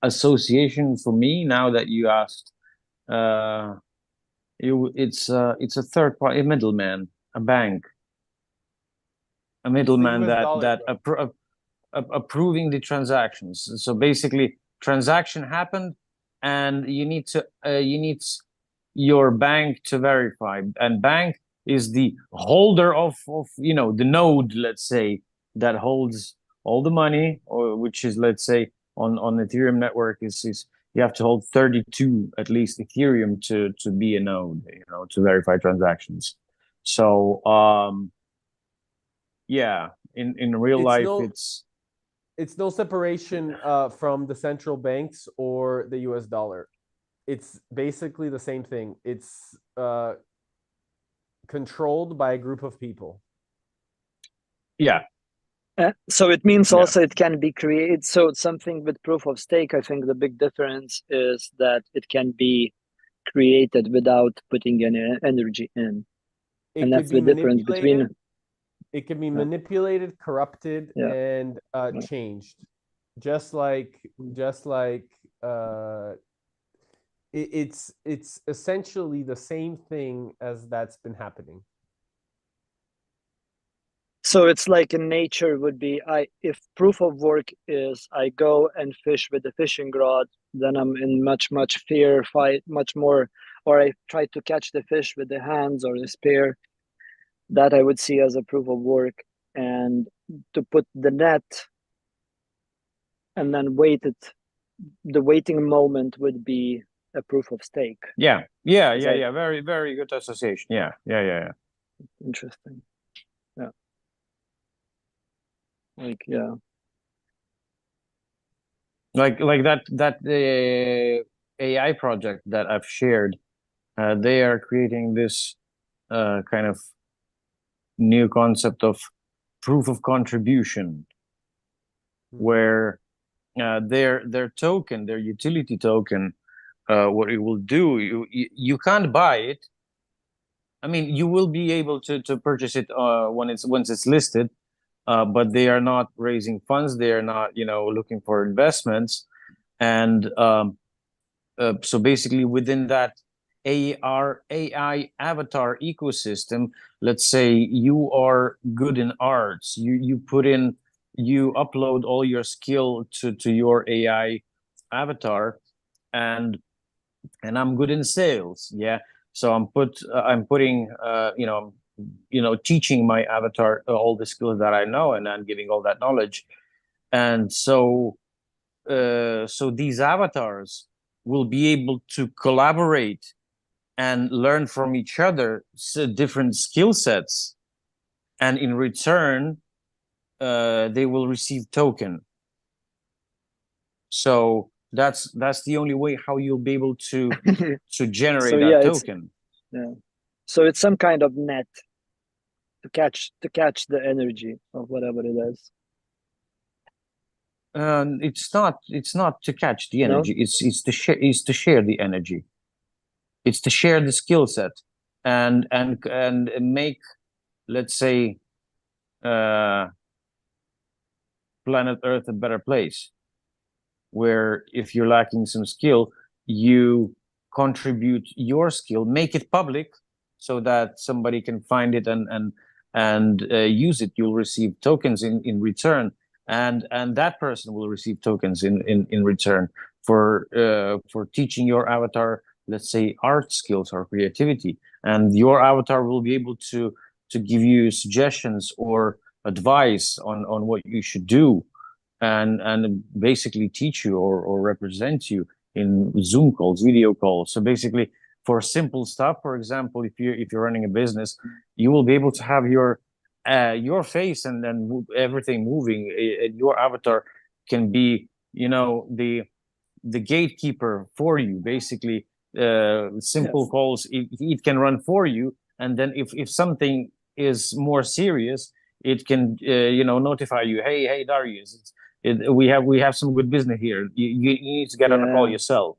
association for me, now that you asked, it's a third party, a middleman, a bank, a middleman that approving the transactions. So basically, transaction happened, and you need your bank to verify, and bank is the holder of the node, let's say, that holds all the money, or which is, let's say, on Ethereum network is you have to hold 32 at least Ethereum to be a node, to verify transactions. So yeah, in real life, it's no separation from the central banks or the US dollar. It's basically the same thing. It's controlled by a group of people. Yeah. So it means also it can be created. So something with proof of stake, I think the big difference is that it can be created without putting any energy in. And that's the difference between... It can be manipulated, corrupted, and changed. Just like it's essentially the same thing as that's been happening. So it's like in nature would be, if proof of work is I go and fish with a fishing rod, then I'm in much fear, fight much more, or I try to catch the fish with the hands or the spear. That I would see as a proof of work. And to put the net and then the waiting moment would be a proof of stake. Yeah. Very, very good association. Yeah. Interesting. Yeah. Like that AI project that I've shared, they are creating this kind of new concept of proof of contribution, where their token, their utility token, what it will do, you can't buy it. I mean, you will be able to purchase it once it's listed, but they are not raising funds. They are not looking for investments, and so basically within that AI avatar ecosystem, let's say you are good in arts, you upload all your skill to your AI avatar, and I'm good in sales. Yeah. So I'm putting teaching my avatar all the skills that I know, and I'm giving all that knowledge. And so these avatars will be able to collaborate and learn from each other different skill sets, and in return they will receive token. So that's the only way how you'll be able to generate that token. So it's some kind of net catch the energy of whatever it is. It's not to catch the No? energy. It's to share the energy. It's to share the skill set and make, let's say, planet Earth a better place. Where if you're lacking some skill, you contribute your skill, make it public, so that somebody can find it and use it. You'll receive tokens in return, and that person will receive tokens in return for teaching your avatar, let's say, art skills or creativity, and your avatar will be able to give you suggestions or advice on what you should do, and basically teach you or represent you in Zoom calls, video calls. So basically, for simple stuff, for example, if you're running a business, you will be able to have your face and everything moving. Your avatar can be, the gatekeeper for you. Basically, simple Yes. calls, it can run for you, and then if something is more serious, it can notify you. Hey, Darius, we have some good business here. You need to get on a call Yeah. yourself.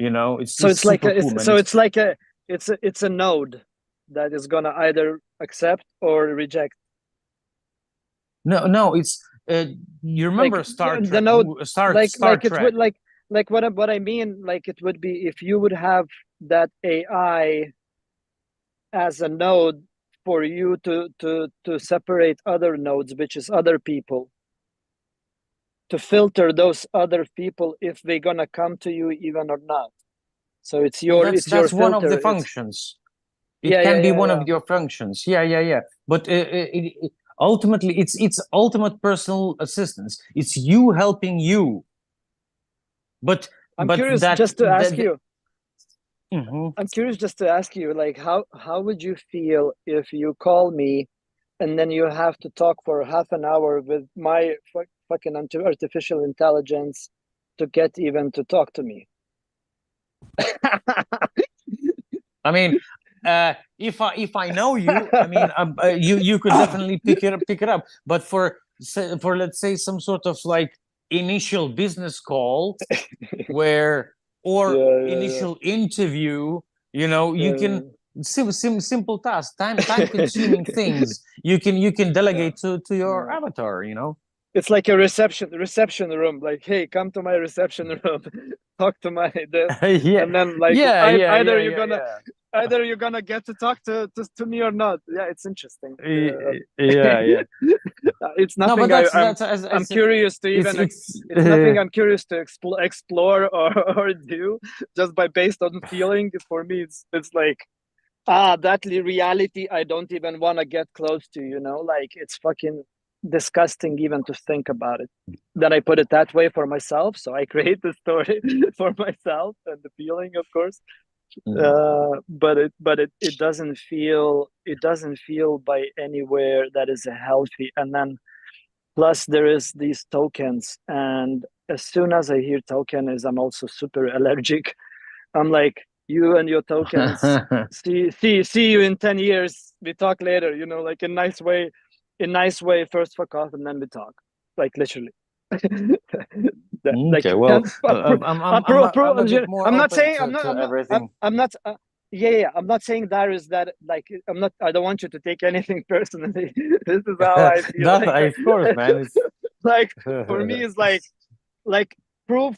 It's So it's like super cool, man. it's a node that is gonna either accept or reject. No, it's you remember Like Star the Trek, node, Star it Trek. would like what I mean, like it would be if you would have that AI as a node for you to separate other nodes, which is other people, to filter those other people if they're gonna come to you even or not. So it's Well, your that's one of filter. the functions. It Yeah, can be one yeah. of your functions. Yeah. But ultimately, it's ultimate personal assistance. It's you helping you. But I'm curious that just to ask you. Mhm. I'm curious just to ask you, like, how would you feel if you call me, and then you have to talk for half an hour with my fucking artificial intelligence to get even to talk to me? I mean, if I know you, I mean, you could definitely pick it up. But for let's say some sort of like initial business call, where or Yeah. initial interview, you can Uh, simple tasks, time consuming things. You can yeah. delegate to your Yeah. avatar. It's like a reception room. Like, hey, come to my reception room, talk to my this, Yeah, and then like yeah, yeah, either yeah, you're yeah, gonna yeah. get to talk to me or not. Yeah, it's interesting. Yeah, yeah. It's No, but nothing that's as I I'm said, curious to even it's it's nothing I'm curious to explore or do just by based on feeling. For me, it's like that reality I don't even want to get close to. Like it's fucking disgusting even to think about it. Then I put it that way for myself, so I create the story for myself and the feeling, of course. But it doesn't feel by anywhere that is healthy. And then plus there is these tokens, and as soon as I hear token is I'm also super allergic. I'm like, you and your tokens, see you in 10 years, we talk later, like in nice way, first fuck off and then we talk, like literally. Like Okay, well, I'm a bit more I'm not open saying to everything. I'm not yeah, I'm not saying that is that, like, I don't want you to take anything personally. This is how I feel That, like of course, man. It's like for me it's like proof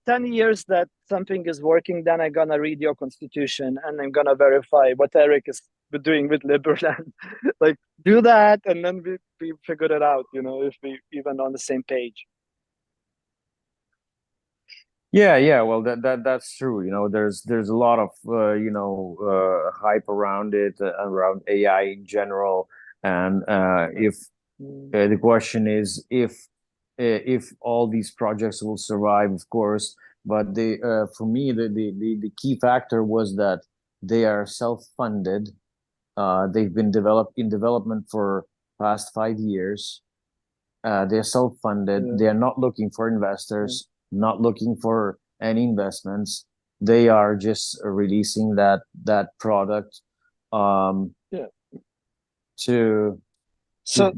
10 years that something is working, then I'm gonna read your constitution and I'm gonna verify what Eric is doing with Liberland. Like, do that and then we figure it out, if we even on the same page. yeah. Well, that's true. There's a lot of hype around it, around AI in general, and if the question is if all these projects will survive, of course. But for me, the key factor was that they are self-funded. They've been developed in development for past 5 years. They're self-funded. Yeah. They're not looking for investors, not looking for any investments. They are just releasing that product. Yeah. to So,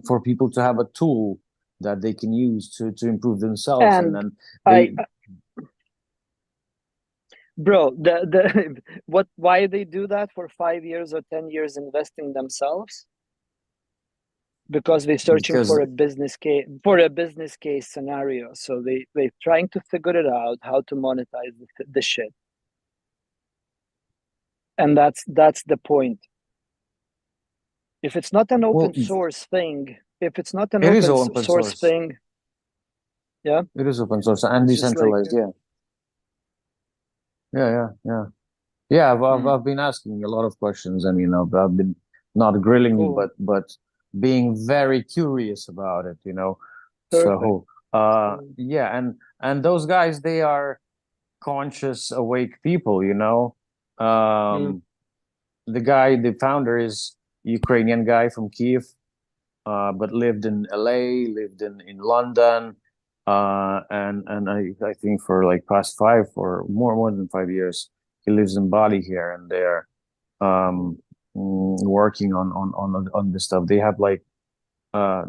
for people to have a tool that they can use to improve themselves, and and then I, they bro, why they do that for 5 years or 10 years investing themselves? Because they're searching because for a business case scenario. So they're trying to figure it out how to monetize the shit. And that's the point. If it's not an well, open source thing, if it's not an it is open open source source. thing, yeah, It is open source and it's just like decentralized. Yeah. I've been asking a lot of questions, and I've been not grilling you, cool, but being very curious about it. perfect. So yeah, and those guys, they are conscious, awake people. Mm, The founder is Ukrainian guy from Kiev, but lived in LA, lived in London, and I think for like past 5 or more than 5 years, he lives in Bali here, and they're um, working on this stuff. They have like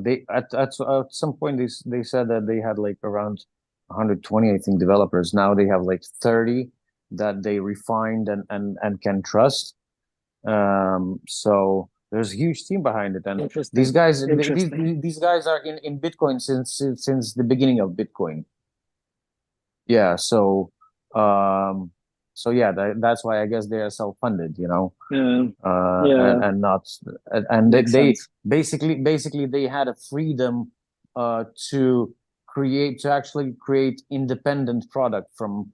they at some point they said that they had like around 120, I think, developers. Now they have like 30 that they refined and can trust. So there's a huge team behind it, and these interesting, guys these interesting. these guys are in Bitcoin since the beginning of Bitcoin. Yeah, yeah, that's why I guess they are self-funded. Yeah, yeah, And not and makes they sense. basically they had a freedom to actually create independent product from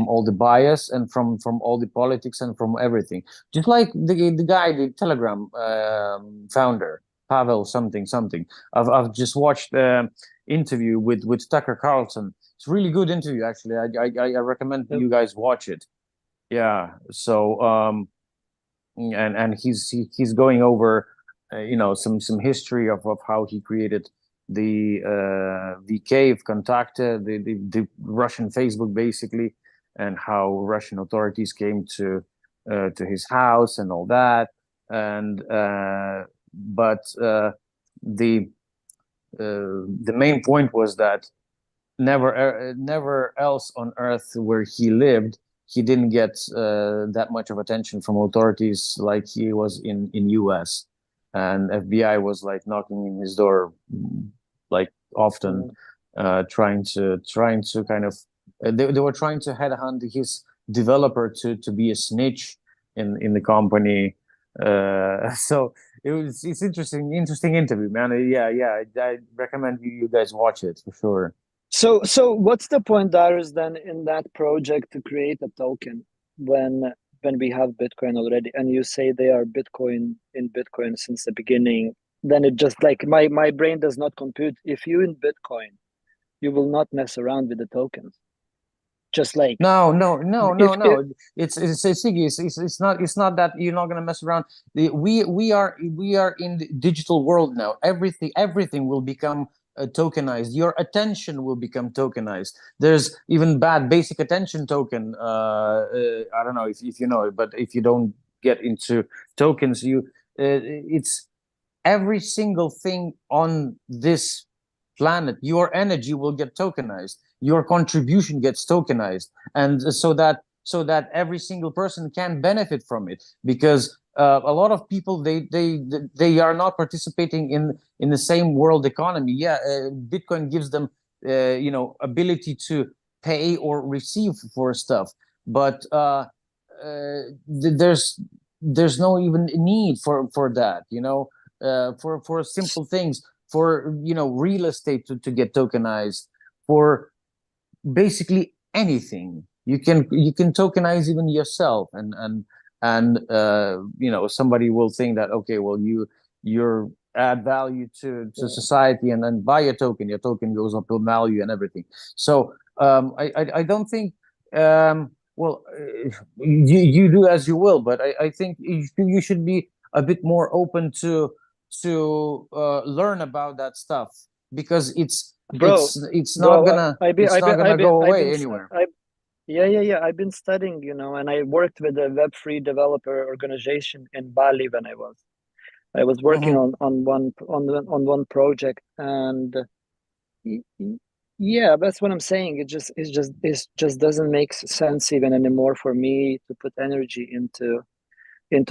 all the bias and from all the politics and from everything, just like the Telegram founder, Pavel something something. I've just watched the interview with Tucker Carlson. It's a really good interview, actually. I recommend Yep. you guys watch it. Yeah. So and he's going over some history of how he created the cave Kontakte, the Russian Facebook, basically, and how Russian authorities came to his house and all that. And but the main point was that never else on earth where he lived, he didn't get that much of attention from authorities like he was in US, and FBI was like knocking in his door like often, Yeah. trying to kind of they were trying to headhunt his developer to be a snitch in the company. So it's interesting interview, man. Yeah, I recommend you guys watch it for sure. So what's the point, Darius, then in that project to create a token when we have Bitcoin already, and you say they are Bitcoin since the beginning? Then it just like my brain does not compute. If you in Bitcoin, you will not mess around with the tokens. Just like No, no, no, no, if no. It's Siggy. It's not that you're not gonna mess around. We are in the digital world now. Everything will become tokenized. Your attention will become tokenized. There's even bad basic attention token. I don't know if you know it, but if you don't get into tokens, it's every single thing on this planet. Your energy will get tokenized, your contribution gets tokenized, and so that every single person can benefit from it, because a lot of people, they are not participating in the same world economy. Yeah, Bitcoin gives them ability to pay or receive for stuff, but there's no even need for that, for simple things, for real estate to get tokenized, for basically anything. You can tokenize even yourself, and somebody will think that, okay, well, you're add value to society, and then buy a token, your token goes up in value and everything. So I don't think, well, you do as you will, but I think you should be a bit more open to learn about that stuff, because it's bro, it's it's not bro, gonna it's not gonna go away anywhere. yeah, I've been studying, and I worked with a Web3 developer organization in Bali when I was. I was working Mhm. on one project, and yeah, that's what I'm saying. It just doesn't make sense even anymore for me to put energy into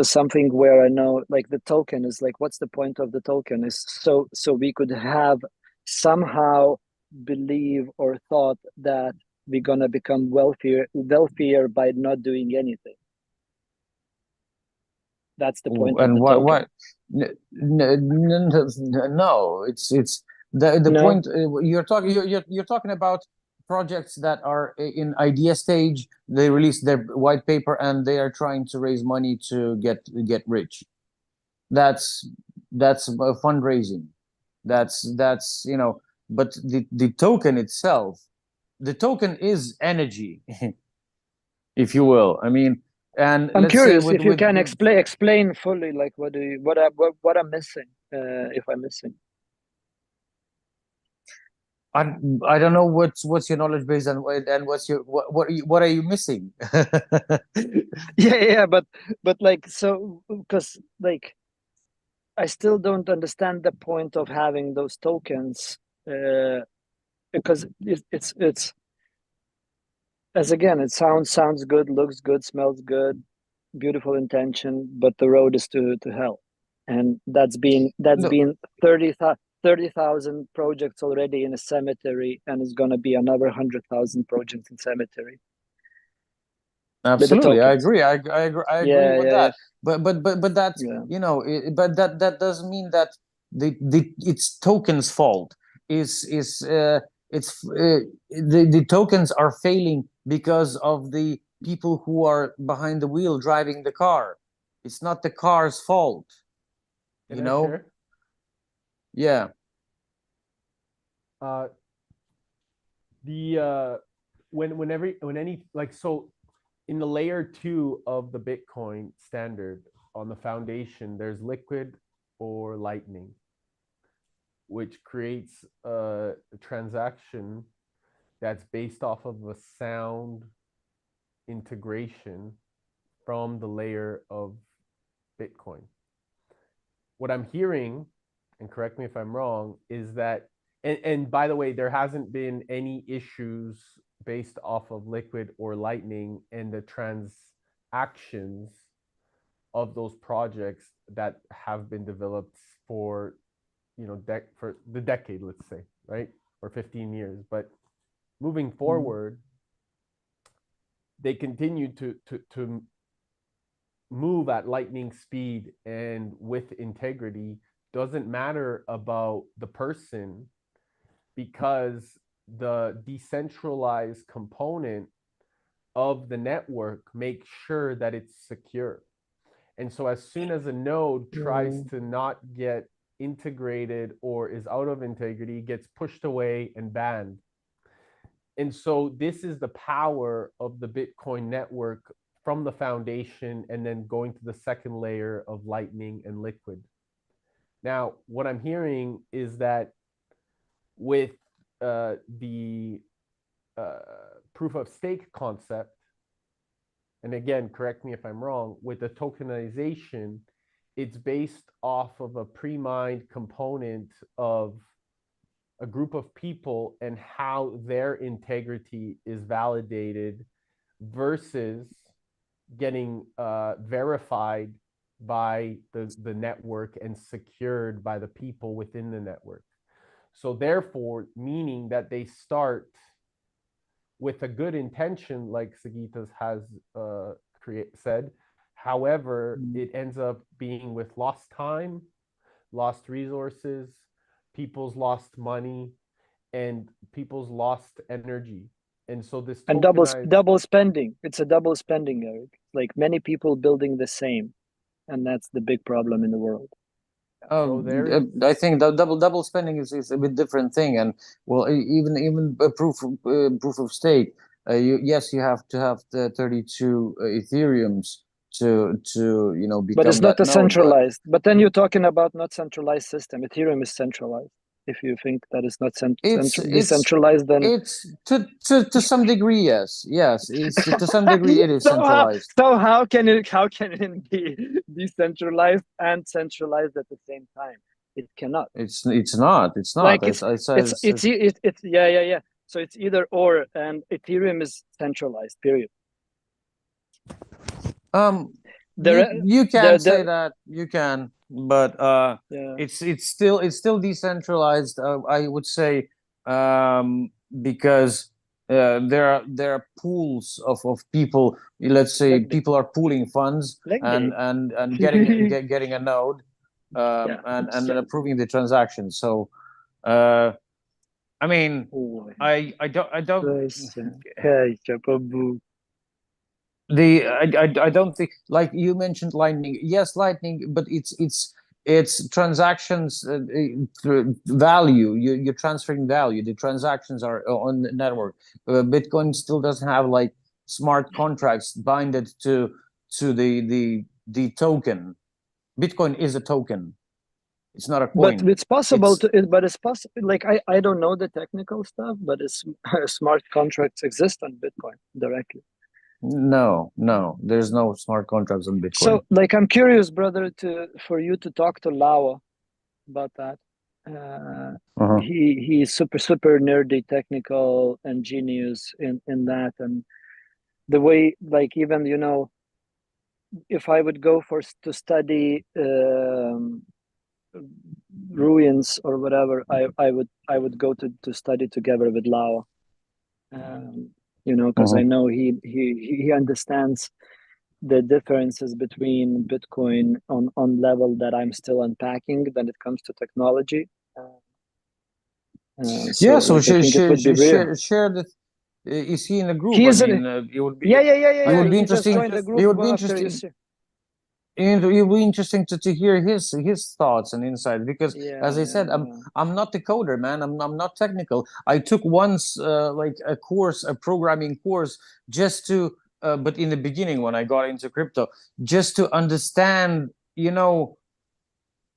something where I know, like, the token is like, what's the point of the token? Is so we could have somehow believe or thought that we're gonna become wealthier by not doing anything. That's the point of And the what? token. No, it's the No, point. You're talking about projects that are in idea stage. They release their white paper and they are trying to raise money to get rich. That's that's fundraising. That's but the token itself, the token is energy, if you will. I mean, and I'm let's say curious with if you with can explain fully, like, what I'm missing, if I'm missing. I I don't know what's your knowledge base and what's your what are you missing? Yeah, but like, so, because, like, I still don't understand the point of having those tokens, uh, because it's as, again, it sounds good, looks good, smells good, beautiful intention, but the road is to hell, and that's No, been 30,000 projects already in a cemetery, and it's gonna be another 100,000 projects in cemetery with the absolutely, I tokens. agree. I agree Yeah, with yeah, that. But that's yeah, but that doesn't mean that the it's tokens' fault. Is it's the tokens are failing because of the people who are behind the wheel driving the car. It's not the car's fault, Can you I know? share? Yeah. Uh, the when any like so in the layer two of the Bitcoin standard on the foundation, there's liquid or lightning, which creates a transaction that's based off of a sound integration from the layer of Bitcoin. What I'm hearing, and correct me if I'm wrong, is that, and by the way, there hasn't been any issues based off of liquid or lightning and the transactions of those projects that have been developed for for the decade, let's say, right, or 15 years. But moving mm, forward, they continue to move at lightning speed and with integrity. Doesn't matter about the person, because the decentralized component of the network makes sure that it's secure. And so as soon as a node tries mm, to not get integrated or is out of integrity, gets pushed away and banned. And so this is the power of the Bitcoin network from the foundation and then going to the second layer of Lightning and Liquid. Now, what I'm hearing is that with the uh, proof of stake concept, and again, correct me if I'm wrong, with the tokenization, it's based off of a pre-mined component of a group of people and how their integrity is validated versus getting verified by the network and secured by the people within the network. So therefore, meaning that they start with a good intention, like Sagitas has said. However, mm. it ends up being with lost time, lost resources, people's lost money, and people's lost energy. And so this And tokenized, double spending. It's a double spending, Eric. Like, many people building the same, and that's the big problem in the world. so there is, I think that double spending is a bit different thing, and well, even a proof of stake. Yes, you have to have the 32 Ethereums to But it's become not that a node, but centralized. But then you're talking about not centralized system. Ethereum is centralized. If you think that it's not it's decentralized, then it's to some degree, yes, it's to some degree it is so how centralized. so how can it be decentralized and centralized at the same time. It cannot. It's not. Like It's yeah. So it's either or, and Ethereum is centralized. Period. You can say that, you can, but Yeah. it's still decentralized. I would say, because there are pools of people. Let's say Like people are pooling funds and getting a node, Yeah. and approving the transaction. So, I mean, I don't. I don't think, like you mentioned Lightning. Yes, Lightning, but it's transactions, value. You're transferring value. The transactions are on the network. Bitcoin still doesn't have like smart contracts binded to the token. Bitcoin is a token. It's not a But coin. it's possible but it's possible. Like I don't know the technical stuff, but it's smart contracts exist on Bitcoin directly. No, there's no smart contracts on Bitcoin. So, like, I'm curious, brother, for you to talk to Lawa about that. He's super nerdy, technical, and genius in that. And the way, like, even if I would go to study ruins or whatever, I would go to study together with Lawa. Because I know he understands the differences between Bitcoin on level that I'm still unpacking when it comes to technology. Yeah, so I think it would be real. share the. Is he in a group? He is it would be. Yeah. It would be He interesting. just joined the group. It would be interesting. It would be interesting to hear his thoughts and insights, because as I said, I'm not the coder, man. I'm not technical. I took once like a course, a programming course, just to but in the beginning when I got into crypto, just to understand,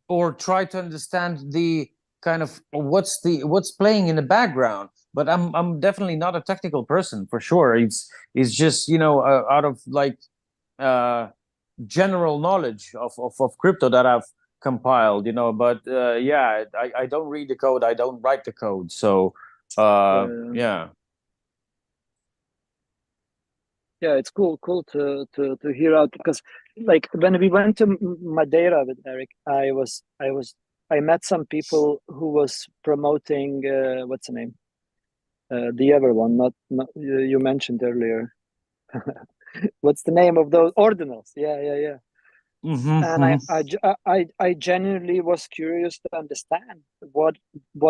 or try to understand the kind of what's playing in the background. But I'm definitely not a technical person, for sure. It's just out of like general knowledge of crypto that I've compiled, but yeah, I don't read the code, I don't write the code. So yeah. Yeah, it's cool to hear out, because like when we went to Madeira with Eric, I met some people who was promoting what's the name, the other one, not you mentioned earlier. What's the name of those ordinals? Yeah. And I genuinely was curious to understand what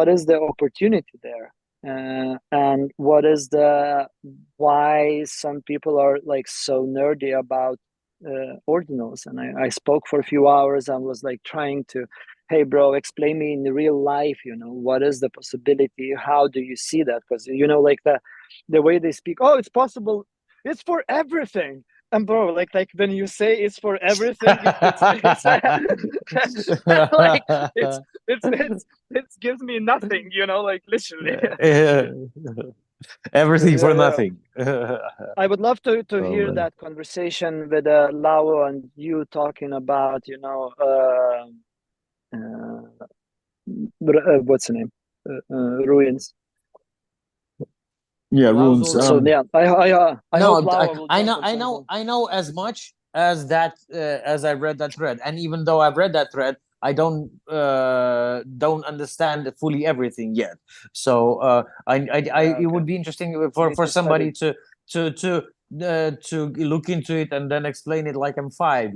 is the opportunity there, and what is why some people are like so nerdy about ordinals. And I spoke for a few hours and was like trying to, hey bro, explain me in real life, what is the possibility, how do you see that? Because like the way they speak, oh, it's possible, it's for everything. And bro, like when you say it's for everything, it's like it gives me nothing, like literally. Everything for nothing. I would love to hear that conversation with Lao and you talking about, what's the name? Ruins. Yeah, runes. So yeah, I hope Lawa will I know as much as that as I read that thread, and even though I've read that thread, I don't understand fully everything yet. So it would be interesting for somebody to look into it and then explain it like I'm 5,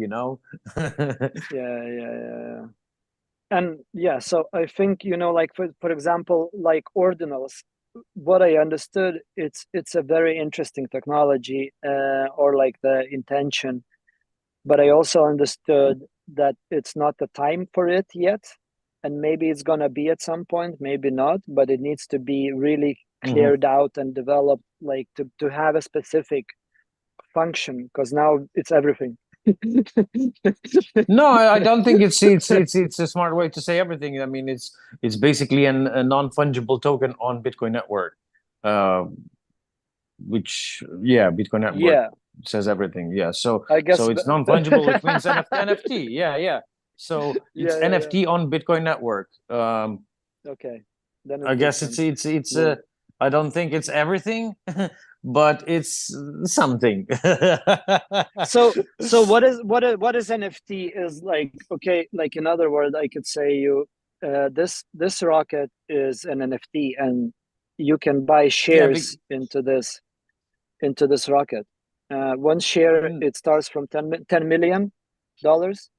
Yeah. And yeah, so I think, like for example, like ordinals, what I understood, it's a very interesting technology, or like the intention, but I also understood that it's not the time for it yet, and maybe it's gonna be at some point, maybe not, but it needs to be really cleared out and developed, like to have a specific function, because now it's everything. No, I don't think it's a smart way to say everything. I mean, it's basically a non-fungible token on Bitcoin network, which Bitcoin network. Yeah, says everything. Yeah. So I guess. it's non-fungible, which means NFT. Yeah, yeah. So it's Yeah. NFT on Bitcoin network. Okay, then I it makes guess sense. it's Yeah. I don't think it's everything, but it's something. So what is NFT is like? Okay, like in other words, I could say this rocket is an NFT, and you can buy Yeah, shares into this rocket. One share, it starts from $10 million.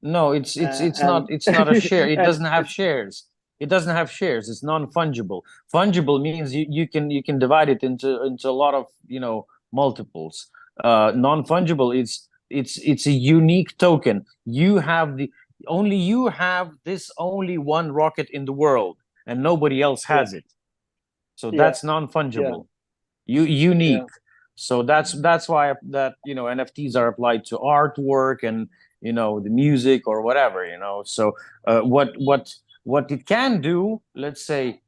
no, And it's not a share. It and doesn't have shares. It doesn't have shares. It's non-fungible. Fungible means you can divide it into a lot of, multiples. Non-fungible, it's a unique token. You have this only one rocket in the world, and nobody else yeah, has it. So yeah, that's yeah, non-fungible. yeah. Unique. So that's why that NFTs are applied to artwork and the music or whatever. So what it can do, let's say,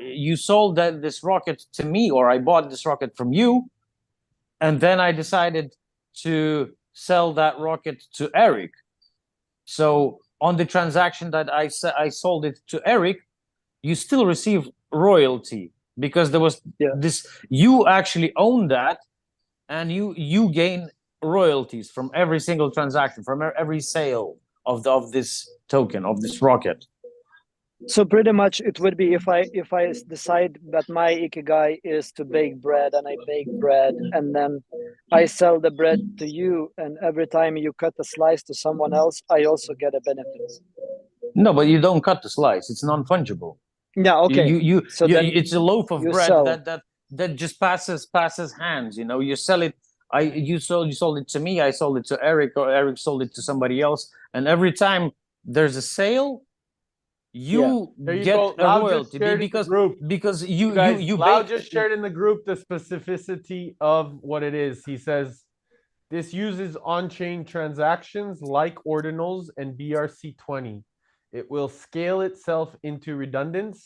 you sold this rocket to me, or I bought this rocket from you, and then I decided to sell that rocket to Eric. So on the transaction that I sold it to Eric, you still receive royalty, because there was Yeah. this, you actually own that, and you gain royalties from every single transaction, from every sale of this token, of this rocket. So pretty much it would be if I decide that my ikigai is to bake bread, and I bake bread, and then I sell the bread to you, and every time you cut a slice to someone else, I also get a benefit. No, but you don't cut the slice. It's non-fungible. Yeah, okay. So then It's a loaf of you bread sell. that just passes hands. You sell it. You sold it to me. I sold it to Eric, or Eric sold it to somebody else. And every time there's a sale, Yeah. you There you get go. a Lau just royalty, shared in the group. because You guys, you Lau bake. just shared in the group the specificity of what it is. He says this uses on-chain transactions like ordinals and BRC20. It will scale itself into redundance.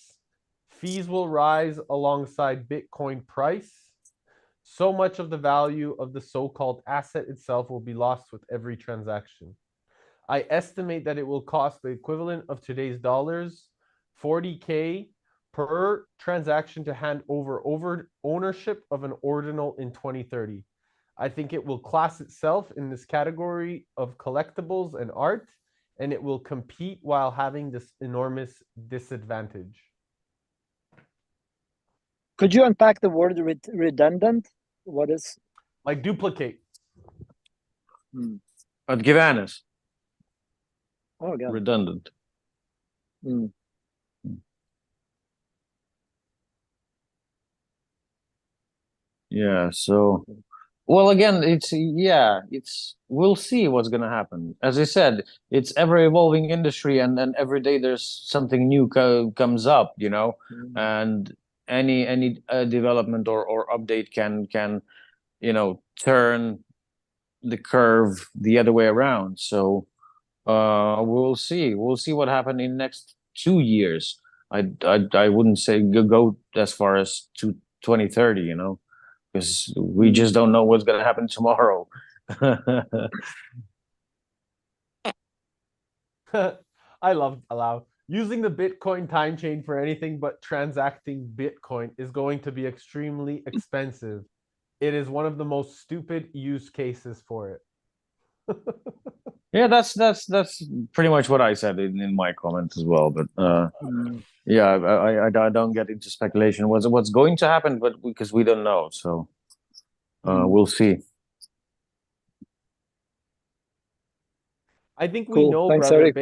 Fees will rise alongside Bitcoin price. So much of the value of the so-called asset itself will be lost with every transaction. I estimate that it will cost the equivalent of today's dollars, 40K per transaction to hand over ownership of an ordinal in 2030. I think it will class itself in this category of collectibles and art, and it will compete while having this enormous disadvantage. Could you unpack the word redundant? What is? Like duplicate. But Givannis, Oh, God. redundant. Yeah. So, well, again, we'll see what's gonna happen. As I said, it's ever evolving industry, and every day there's something new comes up, and any development or update can turn the curve the other way around. So we'll see what happened in next 2 years. I wouldn't say go as far as to 2030, because we just don't know what's gonna happen tomorrow. I love allow using the Bitcoin time chain for anything but transacting Bitcoin is going to be extremely expensive. It is one of the most stupid use cases for it. Yeah, that's pretty much what I said in my comment as well. But yeah, I don't get into speculation what's going to happen, but because we don't know, so we'll see. I think we Cool. know, Thanks, brother, Eric.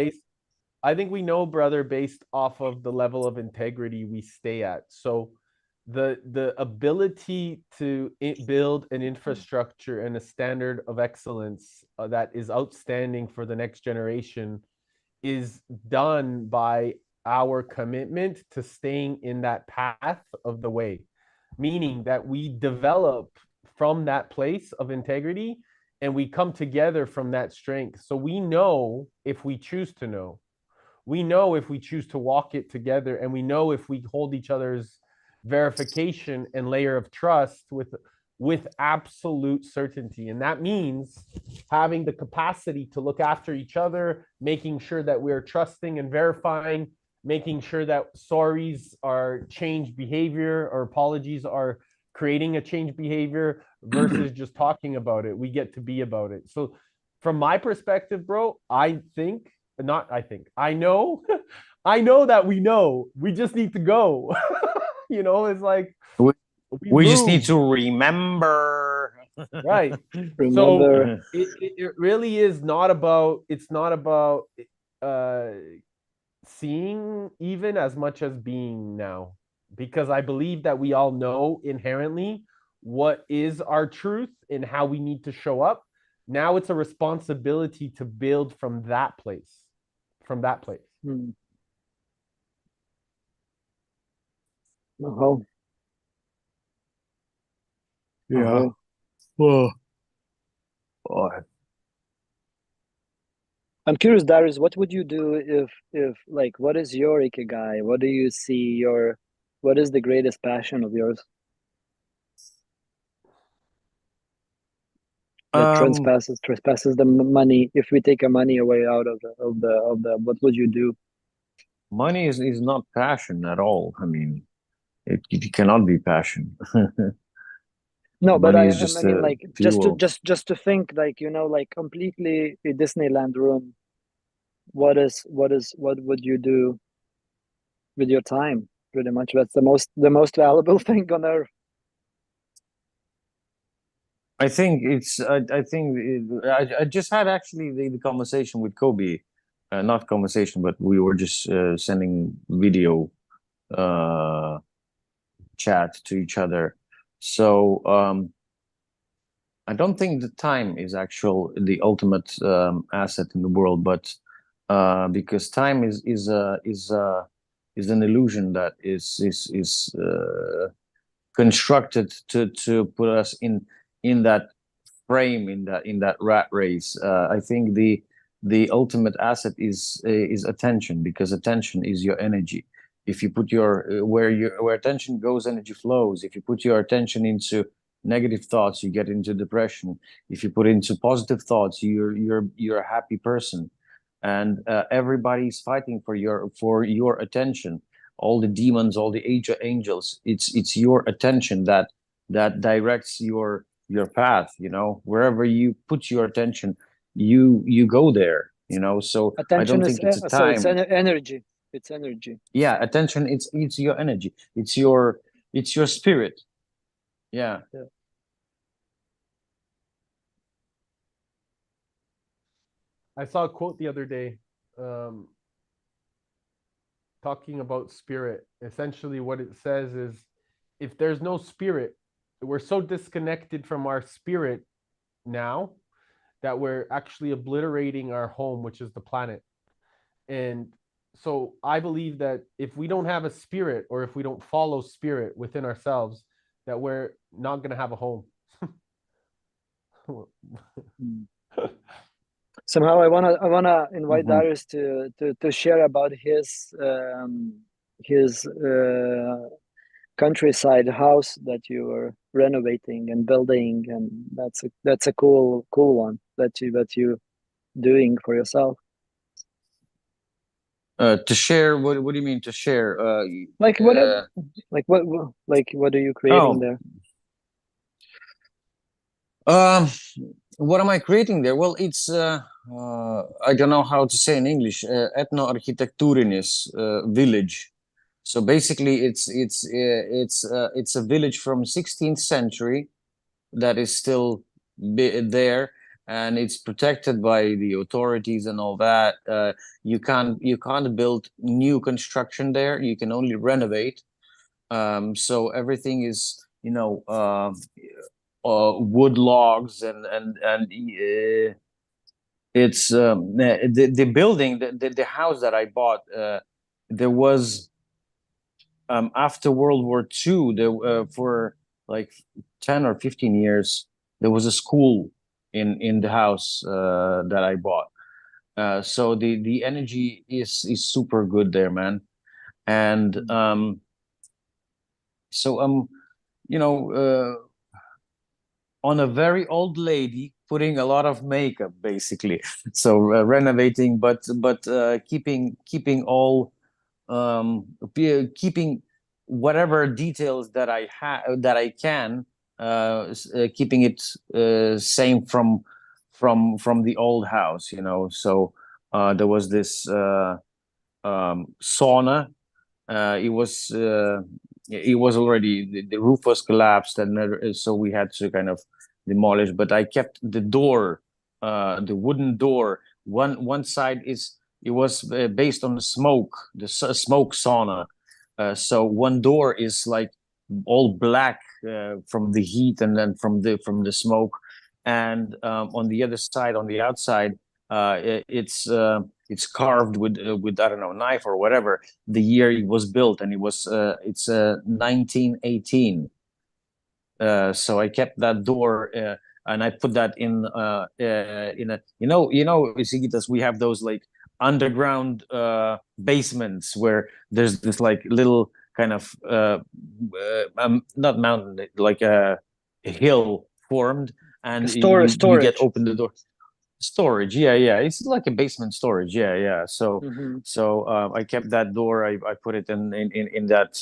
based off of the level of integrity we stay at. So the ability to build an infrastructure and a standard of excellence that is outstanding for the next generation is done by our commitment to staying in that path of the way, meaning that we develop from that place of integrity and we come together from that strength. So we know if we choose to know, we know if we choose to walk it together, and we know if we hold each other's verification and layer of trust with with absolute certainty. And that means having the capacity to look after each other, making sure that we're trusting and verifying, making sure that sorries are change behavior or apologies are creating a change behavior versus just talking about it. We get to be about it. So from my perspective, bro, I know I know that we just need to go. It's like we, we we just need move. to remember. Right. So Remember, it really is not about, it's not about uh seeing even as much as being now, because I believe that we all know inherently what is our truth and how we need to show up. Now it's a responsibility to build from that place, from that place. oh, Yeah. Well, oh, I'm curious, Darius, what would you do if like, what is your ikigai? What do you see what is the greatest passion of yours that um, trespasses the money? If we take a money away out of the, what would you do? money is not passion at all. I mean, it cannot be passion. No, but Money I is I just mean, a like, fuel. just to think, like, like completely a Disneyland room. What would you do with your time? Pretty much, that's the most valuable thing on earth. I think it's. I think I just had actually the conversation with Kobe, not conversation, but we were just sending video uh, chat to each other. So I don't think the time is the ultimate asset in the world, but because time is an illusion that is constructed to put us in that frame, in that rat race. I think the ultimate asset is attention, because attention is your energy. If you put where attention goes, energy flows. If you put your attention into negative thoughts, you get into depression. If you put into positive thoughts, you're a happy person. And everybody's fighting for your attention. All the demons, all the angels. It's your attention that directs your path. Wherever you put your attention, you go there. So I Attention don't is think it's a so it's time. energy. It's energy. Yeah, attention, it's your energy, it's your spirit. Yeah. Yeah. I saw a quote the other day, talking about spirit. Essentially, what it says is, if there's no spirit, we're so disconnected from our spirit now that we're actually obliterating our home, which is the planet. And so I believe that if we don't have a spirit, or if we don't follow spirit within ourselves, that we're not going to have a home. Somehow I wanna invite Hmm. Darius to share about his countryside house that you were renovating and building, and that's a cool one that you doing for yourself. To share, what do you mean to share? Like what what are you creating Oh, there? um, what am I creating there? Well, it's I don't know how to say in English. Etno-architecturinis village. So basically, it's a village from 16th century that is still there, and it's protected by the authorities and all that. You can't build new construction there. You can only renovate. So everything is wood logs, and it's the building, the house that I bought. There was after World War II, there for like 10 or 15 years, there was a school in the house that I bought. So the energy is super good there, man. And so you know on a very old lady putting a lot of makeup, basically. So renovating, but keeping all keeping whatever details that I have that I can, keeping it same from the old house, you know. So there was this sauna. It was already, the roof was collapsed, and so we had to kind of demolish. But I kept the door, the wooden door. One side is, it was based on the smoke, the smoke sauna. So one door is like all black from the heat, and then from the smoke. And on the other side, on the outside, it's carved with, I don't know, knife or whatever, the year it was built, and it's 1918. So I kept that door, and I put that in a, Sigitas, we have those like underground basements where there's this like little kind of not mountain, like a hill formed, and you get Storage. open the door. Storage, yeah, yeah. It's like a basement storage, yeah, yeah. So Mm-hmm. I kept that door. I put it in that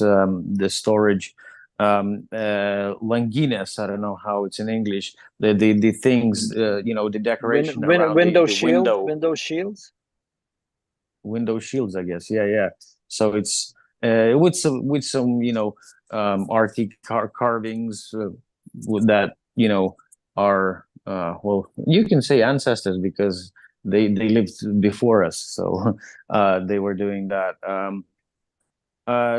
the storage, langinas. I don't know how it's in English. The things, the decoration around the window, Window shields. window shields, I guess. Yeah, yeah. So it's with some arty carvings, that are, well, you can say ancestors, because they lived before us, so they were doing that.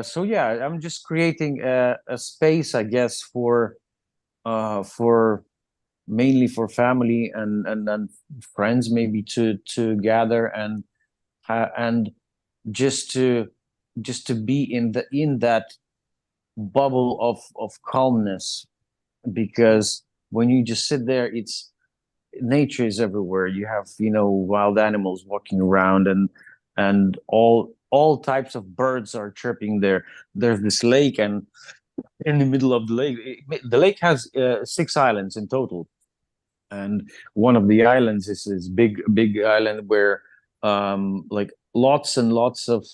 So yeah, I'm just creating a space, I guess, for mainly for family and friends, maybe to gather, and just to be in that bubble of calmness, because when you just sit there, it's nature is everywhere. You have, wild animals walking around, and all types of birds are chirping there. There's this lake, and in the middle of the lake, the lake has 6 islands in total, and one of the islands is this big island where like lots and lots of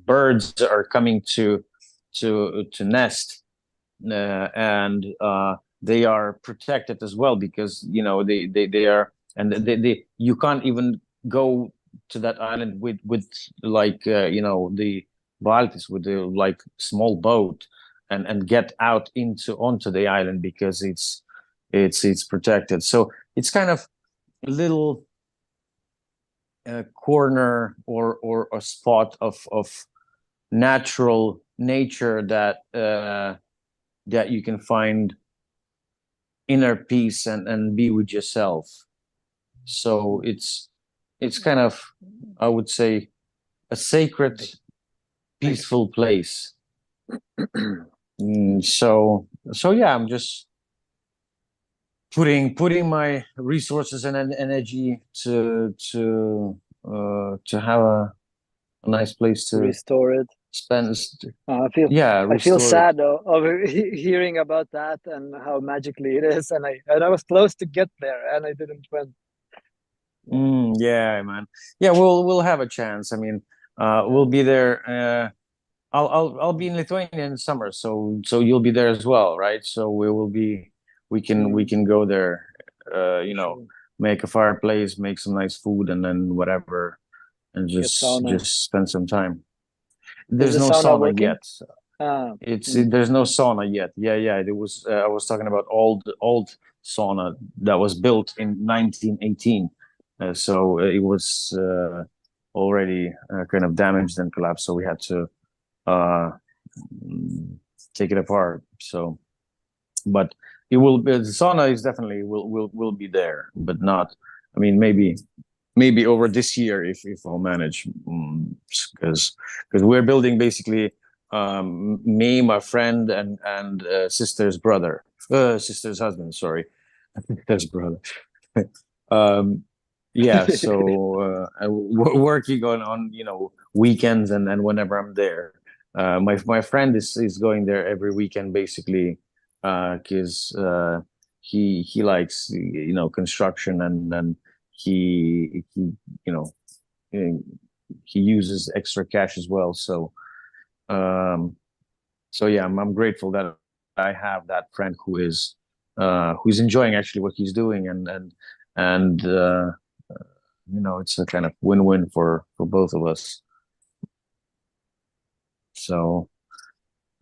birds are coming to nest, and they are protected as well, because they are, and they you can't even go to that island with like the Baltis, with the like small boat, and get out into onto the island, because it's protected. So it's kind of a little corner, or a spot of natural nature, that you can find inner peace, and be with yourself. So it's kind of, I would say, a sacred, peaceful place. So yeah, I'm just putting my resources and energy to have a nice place to Restore it. spend. I feel Yeah, I feel restore it. sad of hearing about that and how magically it is, and I was close to get there and I didn't went. Yeah, man. Yeah, we'll have a chance. I mean, we'll be there. I'll be in Lithuania in summer, so you'll be there as well, right? So we will be. We can go there. Sure. Make a fireplace, make some nice food, and then whatever, and Get sauna. just spend some time. Is There's the no sauna sauna working? yet. Ah, mm, There's no sauna yet. Yeah, yeah. It was. I was talking about old sauna that was built in 1918. So it was already kind of damaged and collapsed. So we had to uh, mm, take it apart. So, but it will. The sauna is definitely will be there, but not. I mean, maybe over this year, if I'll manage, because we're building basically, me, my friend, and sister's brother, sister's husband, sorry, sister's brother. um yeah, so working on weekends, and whenever I'm there, my friend is going there every weekend, basically, because he likes, you know, construction, and he you know, eh, he uses extra cash as well. So um, so yeah, I'm grateful that I have that friend who's enjoying actually what he's doing, and you know, it's a kind of win-win for both of us. So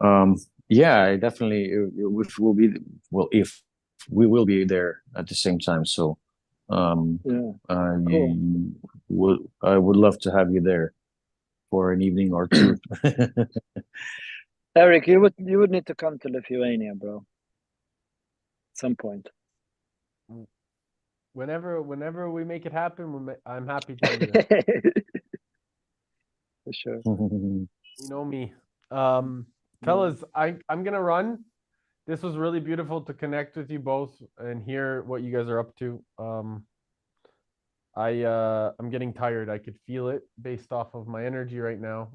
um, yeah, I definitely, if we'll be, well, if we will be there at the same time. So Yeah, cool. I would love to have you there for an evening or two. Eric, you would need to come to Lithuania, bro, at some point. Whenever we make it happen, I'm happy to be there. For sure. You know me. Fellas, I'm gonna run. This was really beautiful to connect with you both and hear what you guys are up to. I'm getting tired. I could feel it based off of my energy right now.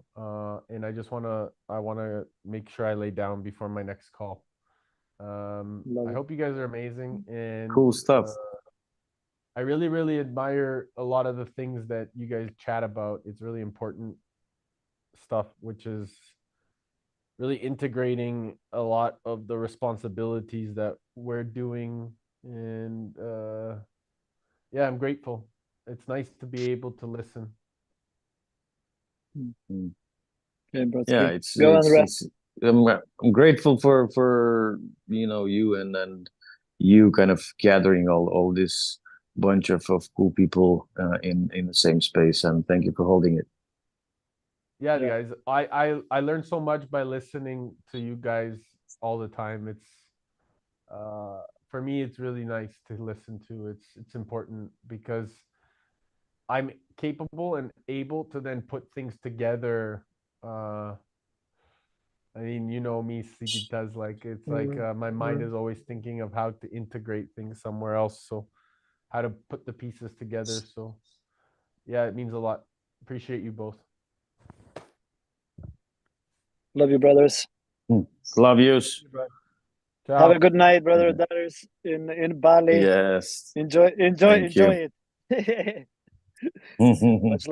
And I wanna make sure I lay down before my next call. Love I it. hope you guys are amazing, and Cool stuff. I really, really admire a lot of the things that you guys chat about. It's really important stuff, which is really integrating a lot of the responsibilities that we're doing. And yeah, I'm grateful. It's nice to be able to listen. Mm. Okay, Yeah, broski. Go and rest. it's I'm grateful for, you know, you and you kind of gathering all this bunch of cool people in the same space, and thank you for holding it. Yeah, Yeah. guys, I learned so much by listening to you guys all the time. It's for me, it's really nice to listen to. It's important because I'm capable and able to then put things together. I mean, you know me, does like it's like my mind is always thinking of how to integrate things somewhere else. So how to put the pieces together. So yeah, it means a lot. Appreciate you both. Love you, brothers. Love yous. Have a Ciao. good night, brother Darius, in Bali. Yes. Enjoy Thank you. it. Much